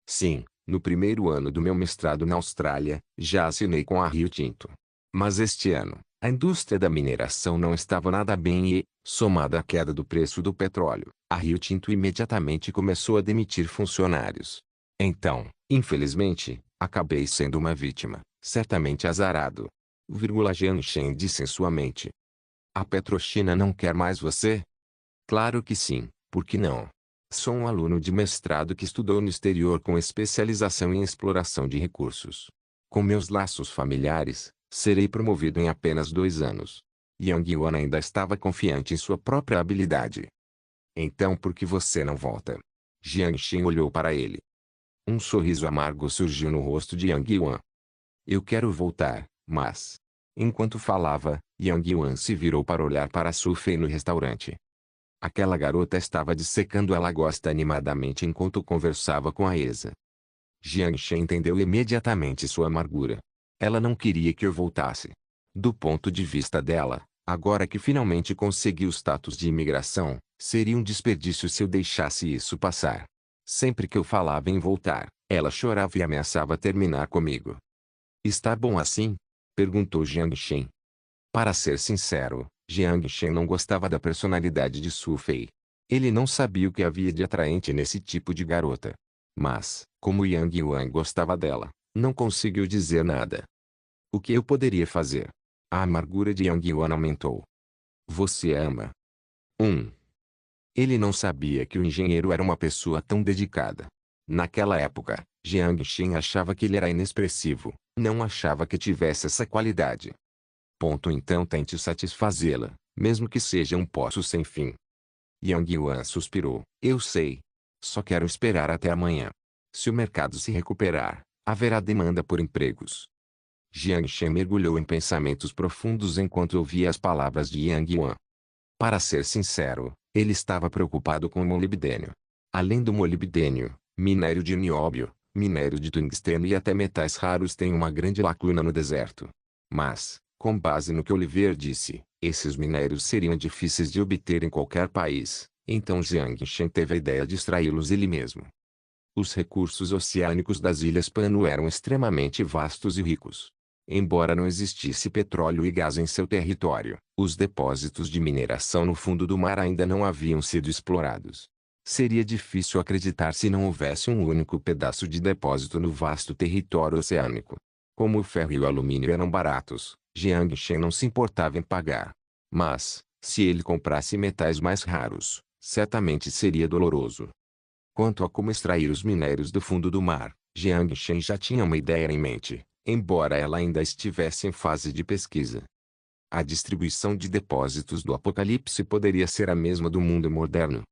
Sim, no primeiro ano do meu mestrado na Austrália, já assinei com a Rio Tinto. Mas este ano, a indústria da mineração não estava nada bem e, somada à queda do preço do petróleo, a Rio Tinto imediatamente começou a demitir funcionários. Então, infelizmente, acabei sendo uma vítima, certamente azarado. Jiang Shen disse em sua mente. A Petrochina não quer mais você? Claro que sim, por que não? Sou um aluno de mestrado que estudou no exterior com especialização em exploração de recursos. Com meus laços familiares, serei promovido em apenas 2 anos. Yang Yuan ainda estava confiante em sua própria habilidade. Então por que você não volta? Jiang Shen olhou para ele. Um sorriso amargo surgiu no rosto de Yang Yuan. Eu quero voltar, mas... Enquanto falava, Yang Yuan se virou para olhar para Su Fei no restaurante. Aquela garota estava dissecando a lagosta animadamente enquanto conversava com a Esa. Jiang Shen entendeu imediatamente sua amargura. Ela não queria que eu voltasse. Do ponto de vista dela, agora que finalmente consegui o status de imigração, seria um desperdício se eu deixasse isso passar. Sempre que eu falava em voltar, ela chorava e ameaçava terminar comigo. Está bom assim? Perguntou Jiang Shen. Para ser sincero, Jiang Shen não gostava da personalidade de Su Fei. Ele não sabia o que havia de atraente nesse tipo de garota. Mas, como Yang Yuan gostava dela, não conseguiu dizer nada. O que eu poderia fazer? A amargura de Yang Yuan aumentou. Você ama? Ele não sabia que o engenheiro era uma pessoa tão dedicada. Naquela época, Jiang Shen achava que ele era inexpressivo, não achava que tivesse essa qualidade. Então tente satisfazê-la, mesmo que seja um poço sem fim. Yang Yuan suspirou. Eu sei. Só quero esperar até amanhã. Se o mercado se recuperar, haverá demanda por empregos. Jiang Shen mergulhou em pensamentos profundos enquanto ouvia as palavras de Yang Yuan. Para ser sincero, ele estava preocupado com o molibdênio. Além do molibdênio, minério de nióbio, minério de tungstênio e até metais raros têm uma grande lacuna no deserto. Mas, com base no que Oliver disse, esses minérios seriam difíceis de obter em qualquer país, então Jiang Shen teve a ideia de extraí-los ele mesmo. Os recursos oceânicos das Ilhas Pano eram extremamente vastos e ricos. Embora não existisse petróleo e gás em seu território, os depósitos de mineração no fundo do mar ainda não haviam sido explorados. Seria difícil acreditar se não houvesse um único pedaço de depósito no vasto território oceânico. Como o ferro e o alumínio eram baratos, Jiang Shen não se importava em pagar. Mas, se ele comprasse metais mais raros, certamente seria doloroso. Quanto a como extrair os minérios do fundo do mar, Jiang Shen já tinha uma ideia em mente, embora ela ainda estivesse em fase de pesquisa. A distribuição de depósitos do Apocalipse poderia ser a mesma do mundo moderno.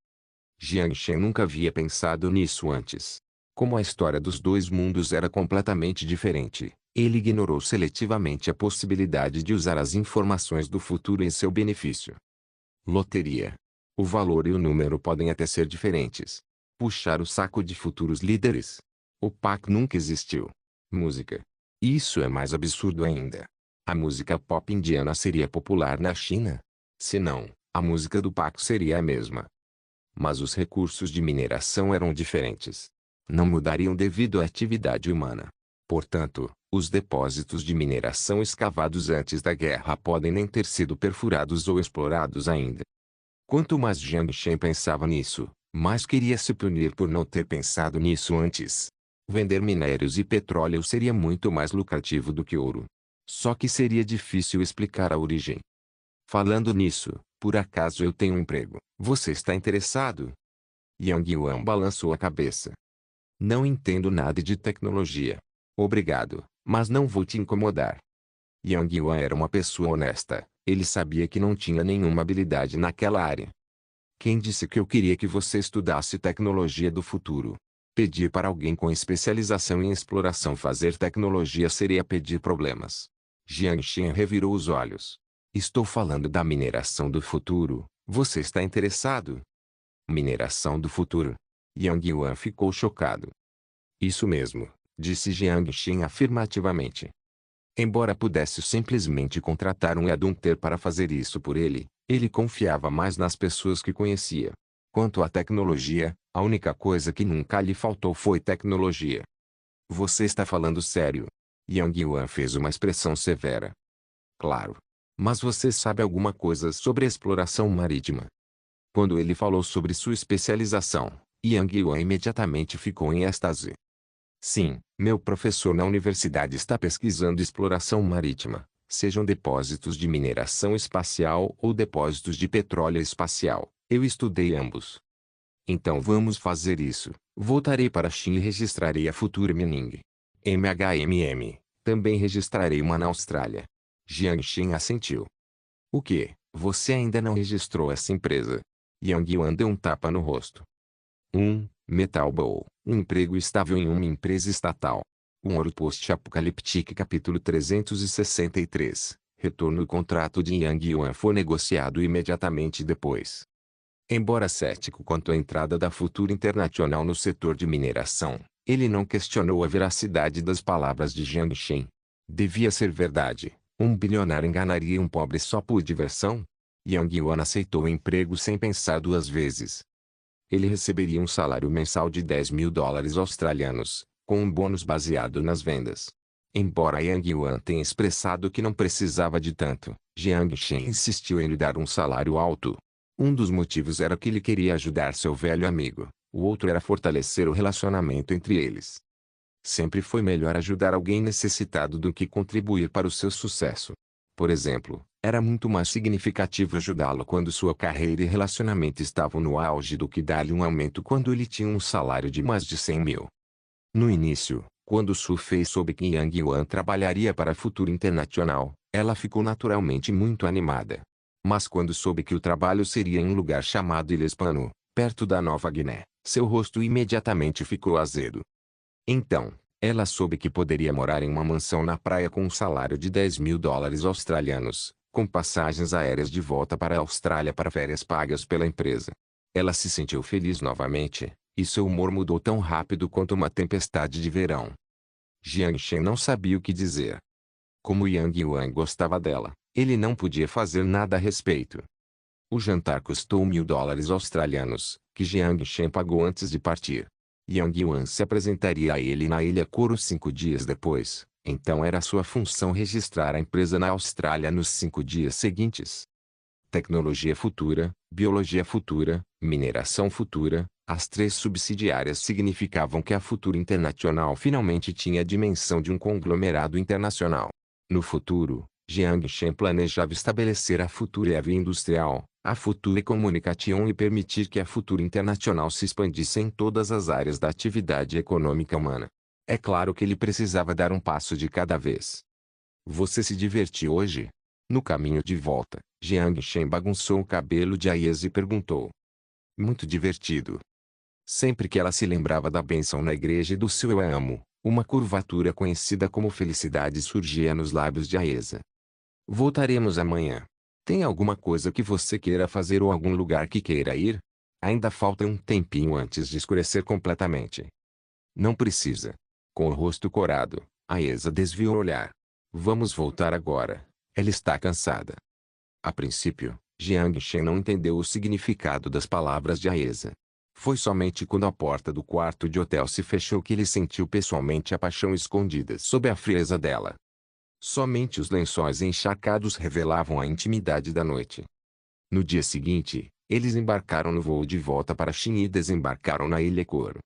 Jiang Shen nunca havia pensado nisso antes. Como a história dos dois mundos era completamente diferente, ele ignorou seletivamente a possibilidade de usar as informações do futuro em seu benefício. Loteria. O valor e o número podem até ser diferentes. Puxar o saco de futuros líderes. O PAC nunca existiu. Música. Isso é mais absurdo ainda. A música pop indiana seria popular na China? Se não, a música do PAC seria a mesma. Mas os recursos de mineração eram diferentes. Não mudariam devido à atividade humana. Portanto, os depósitos de mineração escavados antes da guerra podem nem ter sido perfurados ou explorados ainda. Quanto mais Jiang Shen pensava nisso, mais queria se punir por não ter pensado nisso antes. Vender minérios e petróleo seria muito mais lucrativo do que ouro. Só que seria difícil explicar a origem. Falando nisso, por acaso eu tenho um emprego. Você está interessado? Yang Yuan balançou a cabeça. Não entendo nada de tecnologia. Obrigado, mas não vou te incomodar. Yang Yuan era uma pessoa honesta. Ele sabia que não tinha nenhuma habilidade naquela área. Quem disse que eu queria que você estudasse tecnologia do futuro? Pedir para alguém com especialização em exploração fazer tecnologia seria pedir problemas. Jiang Shen revirou os olhos. Estou falando da mineração do futuro. Você está interessado? Mineração do futuro. Yang Yuan ficou chocado. Isso mesmo, disse Jiang Shen afirmativamente. Embora pudesse simplesmente contratar um headhunter para fazer isso por ele, ele confiava mais nas pessoas que conhecia. Quanto à tecnologia, a única coisa que nunca lhe faltou foi tecnologia. Você está falando sério? Yang Yuan fez uma expressão severa. Claro. Mas você sabe alguma coisa sobre exploração marítima? Quando ele falou sobre sua especialização, Yang Yuan imediatamente ficou em êxtase. Sim, meu professor na universidade está pesquisando exploração marítima, sejam depósitos de mineração espacial ou depósitos de petróleo espacial. Eu estudei ambos. Então vamos fazer isso. Voltarei para a China e registrarei a Future Mining. MHMM. Também registrarei uma na Austrália. Jiang Shen assentiu. O que? Você ainda não registrou essa empresa? Yang Yuan deu um tapa no rosto. Metal Bowl. Um emprego estável em uma empresa estatal. Um Ouro Post-Apocaliptic capítulo 363. Retorno do contrato de Yang Yuan foi negociado imediatamente depois. Embora cético quanto à entrada da Future International no setor de mineração, ele não questionou a veracidade das palavras de Jiang Shen. Devia ser verdade. Um bilionário enganaria um pobre só por diversão? Yang Yuan aceitou o emprego sem pensar duas vezes. Ele receberia um salário mensal de $10.000 australianos, com um bônus baseado nas vendas. Embora Yang Yuan tenha expressado que não precisava de tanto, Jiang Shen insistiu em lhe dar um salário alto. Um dos motivos era que ele queria ajudar seu velho amigo, o outro era fortalecer o relacionamento entre eles. Sempre foi melhor ajudar alguém necessitado do que contribuir para o seu sucesso. Por exemplo, era muito mais significativo ajudá-lo quando sua carreira e relacionamento estavam no auge do que dar-lhe um aumento quando ele tinha um salário de mais de 100 mil. No início, quando Su Fei soube que Yang Yuan trabalharia para a Future International, ela ficou naturalmente muito animada. Mas quando soube que o trabalho seria em um lugar chamado Ilha Spano, perto da Nova Guiné, seu rosto imediatamente ficou azedo. Então, ela soube que poderia morar em uma mansão na praia com um salário de $10.000 australianos, com passagens aéreas de volta para a Austrália para férias pagas pela empresa. Ela se sentiu feliz novamente, e seu humor mudou tão rápido quanto uma tempestade de verão. Jiang Shen não sabia o que dizer. Como Yang Yuan gostava dela, ele não podia fazer nada a respeito. O jantar custou $1.000 australianos, que Jiang Shen pagou antes de partir. Yang Yuan se apresentaria a ele na Ilha Couro 5 dias depois, então era sua função registrar a empresa na Austrália nos 5 dias seguintes. Tecnologia futura, biologia futura, mineração futura, as três subsidiárias significavam que a Future International finalmente tinha a dimensão de um conglomerado internacional. No futuro, Jiang Shen planejava estabelecer a Future Heavy Industrial, a Future Communication e permitir que a Future International se expandisse em todas as áreas da atividade econômica humana. É claro que ele precisava dar um passo de cada vez. Você se divertiu hoje? No caminho de volta, Jiang Shen bagunçou o cabelo de Aies e perguntou. Muito divertido. Sempre que ela se lembrava da bênção na igreja e do seu eu a amo, uma curvatura conhecida como felicidade surgia nos lábios de Aiesa. Voltaremos amanhã. Tem alguma coisa que você queira fazer ou algum lugar que queira ir? Ainda falta um tempinho antes de escurecer completamente. Não precisa. Com o rosto corado, Aiesa desviou o olhar. Vamos voltar agora. Ela está cansada. A princípio, Jiang Shen não entendeu o significado das palavras de Aiesa. Foi somente quando a porta do quarto de hotel se fechou que ele sentiu pessoalmente a paixão escondida sob a frieza dela. Somente os lençóis encharcados revelavam a intimidade da noite. No dia seguinte, eles embarcaram no voo de volta para Xin e desembarcaram na Ilha Couro.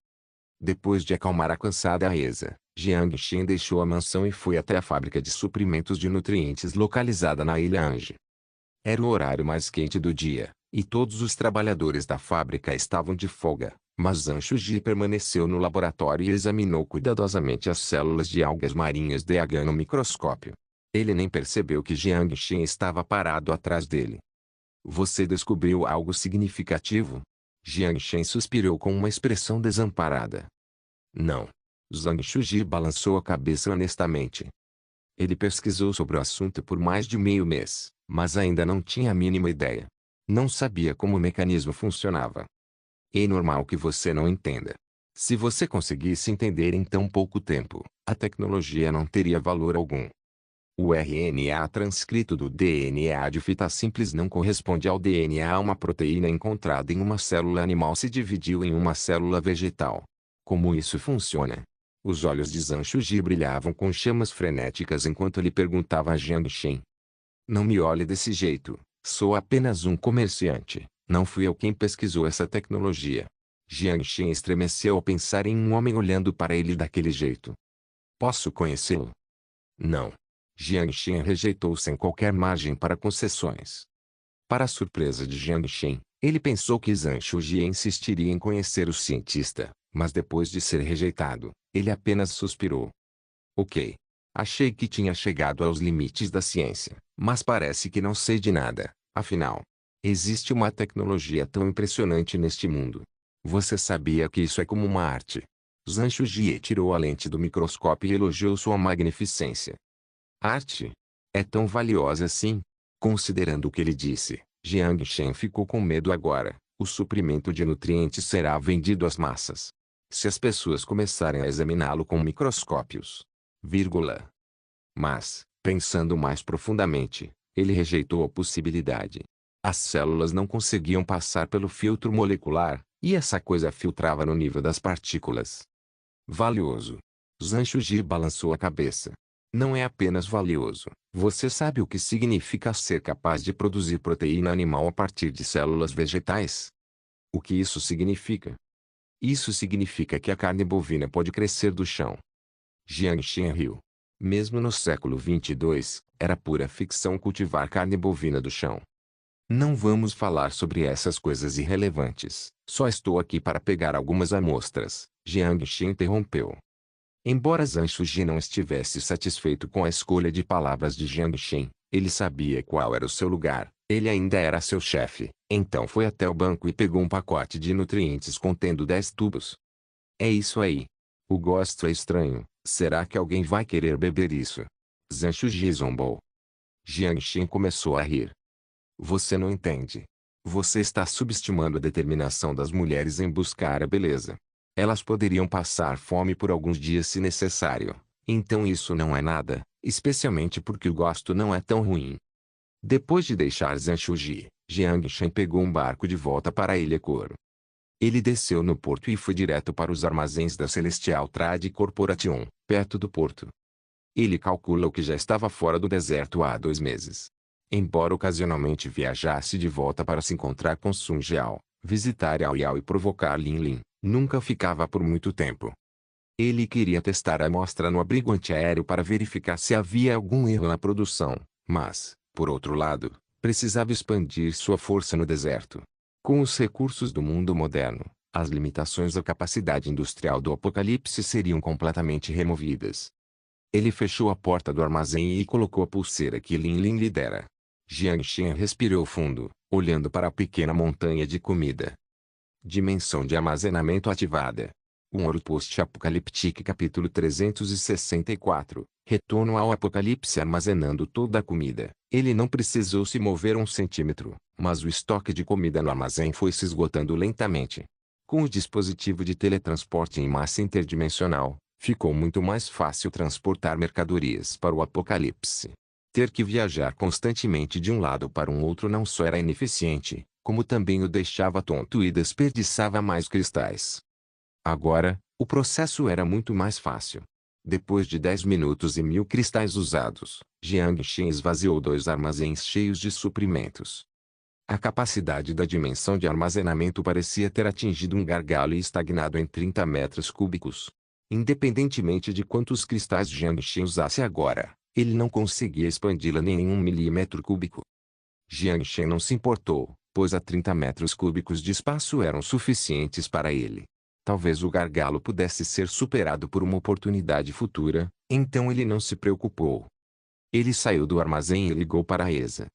Depois de acalmar a cansada Aesa, Jiang Shen deixou a mansão e foi até a fábrica de suprimentos de nutrientes localizada na Ilha Ange. Era o horário mais quente do dia, e todos os trabalhadores da fábrica estavam de folga, mas Zhang Shuji permaneceu no laboratório e examinou cuidadosamente as células de algas marinhas DH no microscópio. Ele nem percebeu que Jiang Shen estava parado atrás dele. Você descobriu algo significativo? Jiang Shen suspirou com uma expressão desamparada. Não. Zhang Shuji balançou a cabeça honestamente. Ele pesquisou sobre o assunto por mais de meio mês, mas ainda não tinha a mínima ideia. Não sabia como o mecanismo funcionava. É normal que você não entenda. Se você conseguisse entender em tão pouco tempo, a tecnologia não teria valor algum. O RNA transcrito do DNA de fita simples não corresponde ao DNA. Uma proteína encontrada em uma célula animal se dividiu em uma célula vegetal. Como isso funciona? Os olhos de Zhang Shuji brilhavam com chamas frenéticas enquanto ele perguntava a Jiang Shen. Não me olhe desse jeito, sou apenas um comerciante, não fui eu quem pesquisou essa tecnologia. Jiang Shen estremeceu ao pensar em um homem olhando para ele daquele jeito. Posso conhecê-lo? Não. Jiang Shen rejeitou sem qualquer margem para concessões. Para a surpresa de Jiang Shen, ele pensou que Zhang Shuji insistiria em conhecer o cientista, mas depois de ser rejeitado, ele apenas suspirou. Ok. Achei que tinha chegado aos limites da ciência, mas parece que não sei de nada, afinal. Existe uma tecnologia tão impressionante neste mundo. Você sabia que isso é como uma arte? Zhang Shuji tirou a lente do microscópio e elogiou sua magnificência. Arte? É tão valiosa assim? Considerando o que ele disse, Jiang Shen ficou com medo agora. O suprimento de nutrientes será vendido às massas. Se as pessoas começarem a examiná-lo com microscópios. Mas, pensando mais profundamente, ele rejeitou a possibilidade. As células não conseguiam passar pelo filtro molecular, e essa coisa filtrava no nível das partículas. Valioso. Zhang Shuji balançou a cabeça. Não é apenas valioso. Você sabe o que significa ser capaz de produzir proteína animal a partir de células vegetais? O que isso significa? Isso significa que a carne bovina pode crescer do chão. Jiang Shen riu. Mesmo no século 22, era pura ficção cultivar carne bovina do chão. Não vamos falar sobre essas coisas irrelevantes. Só estou aqui para pegar algumas amostras. Jiang Shen interrompeu. Embora Zhang Shuji não estivesse satisfeito com a escolha de palavras de Jiang Shen, ele sabia qual era o seu lugar. Ele ainda era seu chefe. Então foi até o banco e pegou um pacote de nutrientes contendo 10 tubos. É isso aí. O gosto é estranho. Será que alguém vai querer beber isso? Zhang Shuji zombou. Jiang Shen começou a rir. Você não entende. Você está subestimando a determinação das mulheres em buscar a beleza. Elas poderiam passar fome por alguns dias se necessário. Então isso não é nada, especialmente porque o gosto não é tão ruim. Depois de deixar Zhang Shuji, Jiang Shen pegou um barco de volta para a Ilha Couro. Ele desceu no porto e foi direto para os armazéns da Celestial Trade Corporation, perto do porto. Ele calculou que já estava fora do deserto há 2 meses. Embora ocasionalmente viajasse de volta para se encontrar com Sun Jiao, visitar Yao Yao e provocar Lin Lin, nunca ficava por muito tempo. Ele queria testar a amostra no abrigo antiaéreo para verificar se havia algum erro na produção, mas, por outro lado, precisava expandir sua força no deserto. Com os recursos do mundo moderno, as limitações à capacidade industrial do Apocalipse seriam completamente removidas. Ele fechou a porta do armazém e colocou a pulseira que Lin Lin lhe dera. Jiang Shen respirou fundo, olhando para a pequena montanha de comida. Dimensão de armazenamento ativada. Um ouro post-apocalíptico capítulo 364. Retorno ao apocalipse armazenando toda a comida. Ele não precisou se mover 1 centímetro, mas o estoque de comida no armazém foi se esgotando lentamente. Com o dispositivo de teletransporte em massa interdimensional, ficou muito mais fácil transportar mercadorias para o apocalipse. Ter que viajar constantemente de um lado para um outro não só era ineficiente, como também o deixava tonto e desperdiçava mais cristais. Agora, o processo era muito mais fácil. Depois de 10 minutos e 1000 cristais usados, Jiang Shen esvaziou 2 armazéns cheios de suprimentos. A capacidade da dimensão de armazenamento parecia ter atingido um gargalo e estagnado em 30 metros cúbicos. Independentemente de quantos cristais Jiang Shen usasse agora, ele não conseguia expandi-la nem em 1 milímetro cúbico. Jiang Shen não se importou, pois a 30 metros cúbicos de espaço eram suficientes para ele. Talvez o gargalo pudesse ser superado por uma oportunidade futura, então ele não se preocupou. Ele saiu do armazém e ligou para a ESA.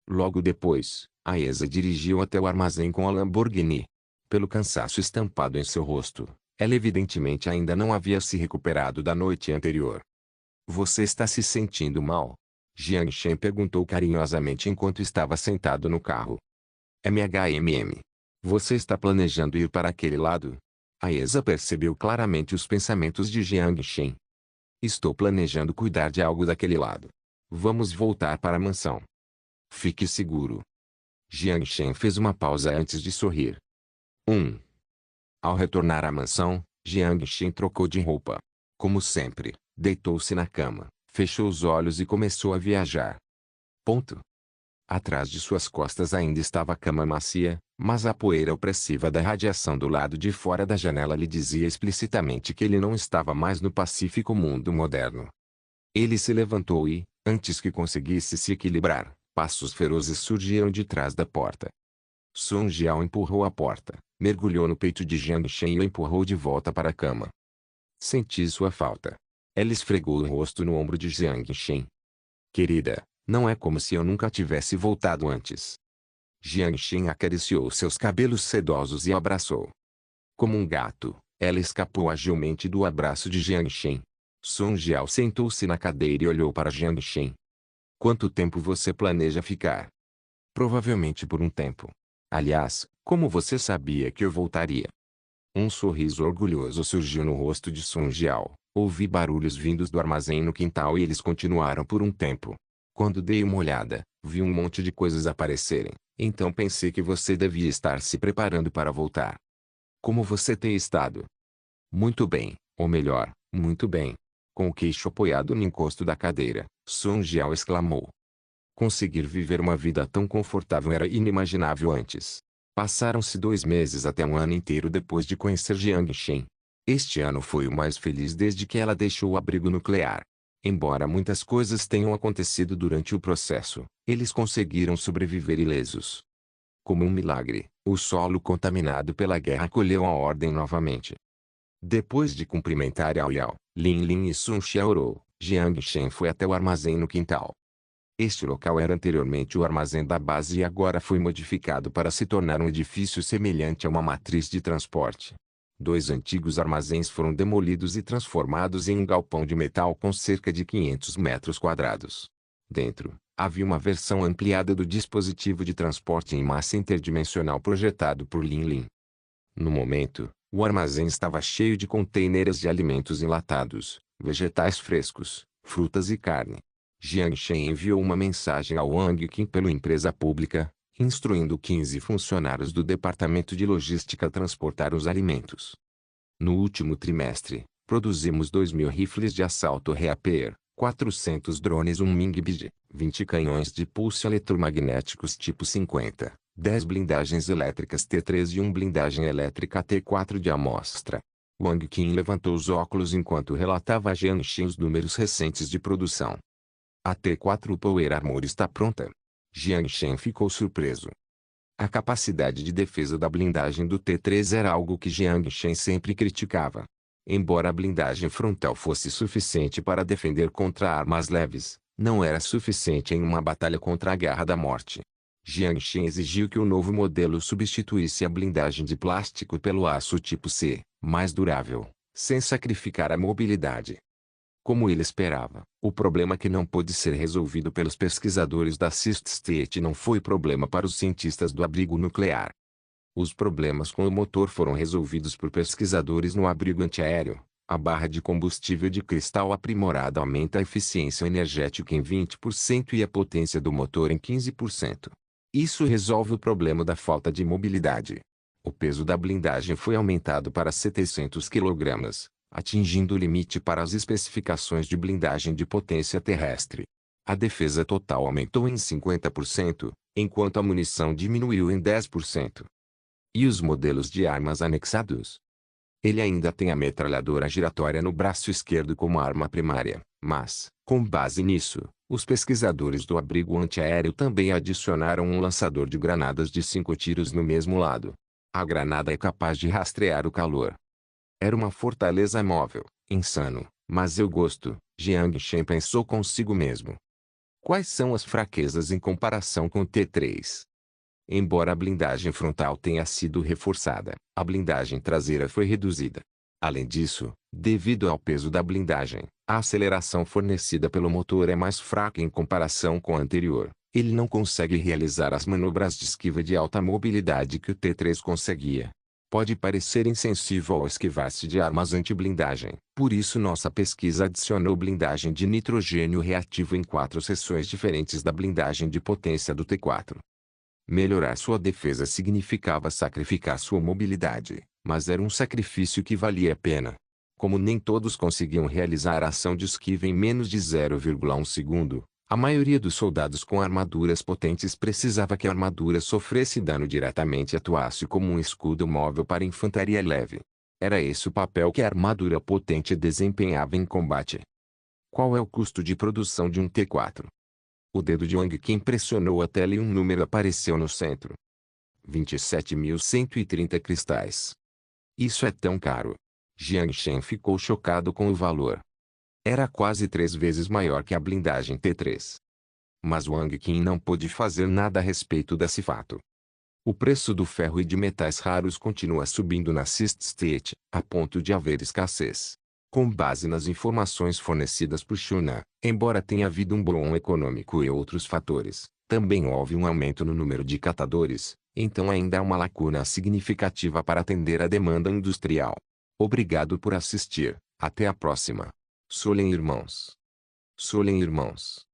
Logo depois, a ESA dirigiu até o armazém com a Lamborghini. Pelo cansaço estampado em seu rosto, ela evidentemente ainda não havia se recuperado da noite anterior. Você está se sentindo mal? Jiang Shen perguntou carinhosamente enquanto estava sentado no carro. MHMM. Você está planejando ir para aquele lado? A ESA percebeu claramente os pensamentos de Jiang Shen. Estou planejando cuidar de algo daquele lado. Vamos voltar para a mansão. Fique seguro. Jiang Shen fez uma pausa antes de sorrir. 1. Ao retornar à mansão, Jiang Shen trocou de roupa. Como sempre, deitou-se na cama, fechou os olhos e começou a viajar. Ponto. Atrás de suas costas ainda estava a cama macia, mas a poeira opressiva da radiação do lado de fora da janela lhe dizia explicitamente que ele não estava mais no pacífico mundo moderno. Ele se levantou e, antes que conseguisse se equilibrar, passos ferozes surgiram de trás da porta. Song Jiao empurrou a porta, mergulhou no peito de Jiang Shen e o empurrou de volta para a cama. Senti sua falta. Ela esfregou o rosto no ombro de Jiang Shen. Querida, não é como se eu nunca tivesse voltado antes. Jiang Shen acariciou seus cabelos sedosos e o abraçou. Como um gato, ela escapou agilmente do abraço de Jiang Shen. Song Jiao sentou-se na cadeira e olhou para Jiang Shen. Quanto tempo você planeja ficar? Provavelmente por um tempo. Aliás, como você sabia que eu voltaria? Um sorriso orgulhoso surgiu no rosto de Song Jiao. Ouvi barulhos vindos do armazém no quintal e eles continuaram por um tempo. Quando dei uma olhada, vi um monte de coisas aparecerem, então pensei que você devia estar se preparando para voltar. Como você tem estado? Muito bem, ou melhor, muito bem. Com o queixo apoiado no encosto da cadeira, Song Jiao exclamou. Conseguir viver uma vida tão confortável era inimaginável antes. Passaram-se 2 meses até um ano inteiro depois de conhecer Jiang Shen. Este ano foi o mais feliz desde que ela deixou o abrigo nuclear. Embora muitas coisas tenham acontecido durante o processo, eles conseguiram sobreviver ilesos. Como um milagre, o solo contaminado pela guerra acolheu a ordem novamente. Depois de cumprimentar Yao Yao, Lin Lin e Sun Xiaorou, Jiang Shen foi até o armazém no quintal. Este local era anteriormente o armazém da base e agora foi modificado para se tornar um edifício semelhante a uma matriz de transporte. 2 antigos armazéns foram demolidos e transformados em um galpão de metal com cerca de 500 metros quadrados. Dentro, havia uma versão ampliada do dispositivo de transporte em massa interdimensional projetado por Lin Lin. No momento, o armazém estava cheio de contêineres de alimentos enlatados, vegetais frescos, frutas e carne. Jiang Shen enviou uma mensagem ao Wang Qin pela empresa pública, instruindo 15 funcionários do departamento de logística a transportar os alimentos. No último trimestre, produzimos 2.000 rifles de assalto Reaper, 400 drones Mingbij, 20 canhões de pulso eletromagnéticos tipo 50, 10 blindagens elétricas T3 e 1 blindagem elétrica T4 de amostra. Wang Qin levantou os óculos enquanto relatava a Jiang Shen os números recentes de produção. A T4 Power Armor está pronta. Jiang Shen ficou surpreso. A capacidade de defesa da blindagem do T3 era algo que Jiang Shen sempre criticava. Embora a blindagem frontal fosse suficiente para defender contra armas leves, não era suficiente em uma batalha contra a Garra da Morte. Jiang Shen exigiu que o novo modelo substituísse a blindagem de plástico pelo aço tipo C, mais durável, sem sacrificar a mobilidade. Como ele esperava, o problema que não pôde ser resolvido pelos pesquisadores da Sixth State não foi problema para os cientistas do abrigo nuclear. Os problemas com o motor foram resolvidos por pesquisadores no abrigo antiaéreo. A barra de combustível de cristal aprimorada aumenta a eficiência energética em 20% e a potência do motor em 15%. Isso resolve o problema da falta de mobilidade. O peso da blindagem foi aumentado para 700 kg, atingindo o limite para as especificações de blindagem de potência terrestre. A defesa total aumentou em 50%, enquanto a munição diminuiu em 10%. E os modelos de armas anexados? Ele ainda tem a metralhadora giratória no braço esquerdo como arma primária, mas, com base nisso, os pesquisadores do abrigo antiaéreo também adicionaram um lançador de granadas de 5 tiros no mesmo lado. A granada é capaz de rastrear o calor. Era uma fortaleza móvel, insano, mas eu gosto, Jiang Shen pensou consigo mesmo. Quais são as fraquezas em comparação com o T-3? Embora a blindagem frontal tenha sido reforçada, a blindagem traseira foi reduzida. Além disso, devido ao peso da blindagem, a aceleração fornecida pelo motor é mais fraca em comparação com a anterior. Ele não consegue realizar as manobras de esquiva de alta mobilidade que o T-3 conseguia. Pode parecer insensível ao esquivar-se de armas anti-blindagem. Por isso nossa pesquisa adicionou blindagem de nitrogênio reativo em 4 seções diferentes da blindagem de potência do T4. Melhorar sua defesa significava sacrificar sua mobilidade, mas era um sacrifício que valia a pena. Como nem todos conseguiam realizar a ação de esquiva em menos de 0,1 segundo, a maioria dos soldados com armaduras potentes precisava que a armadura sofresse dano diretamente e atuasse como um escudo móvel para infantaria leve. Era esse o papel que a armadura potente desempenhava em combate. Qual é o custo de produção de um T4? O dedo de Wang Qin pressionou a tela e um número apareceu no centro. 27.130 cristais. Isso é tão caro. Jiang Shen ficou chocado com o valor. Era quase 3 vezes maior que a blindagem T3. Mas Wang Qin não pôde fazer nada a respeito desse fato. O preço do ferro e de metais raros continua subindo na Sist State, a ponto de haver escassez. Com base nas informações fornecidas por China, embora tenha havido um boom econômico e outros fatores, também houve um aumento no número de catadores, então ainda há uma lacuna significativa para atender a demanda industrial. Obrigado por assistir, até a próxima. Solen Irmãos. Solen Irmãos.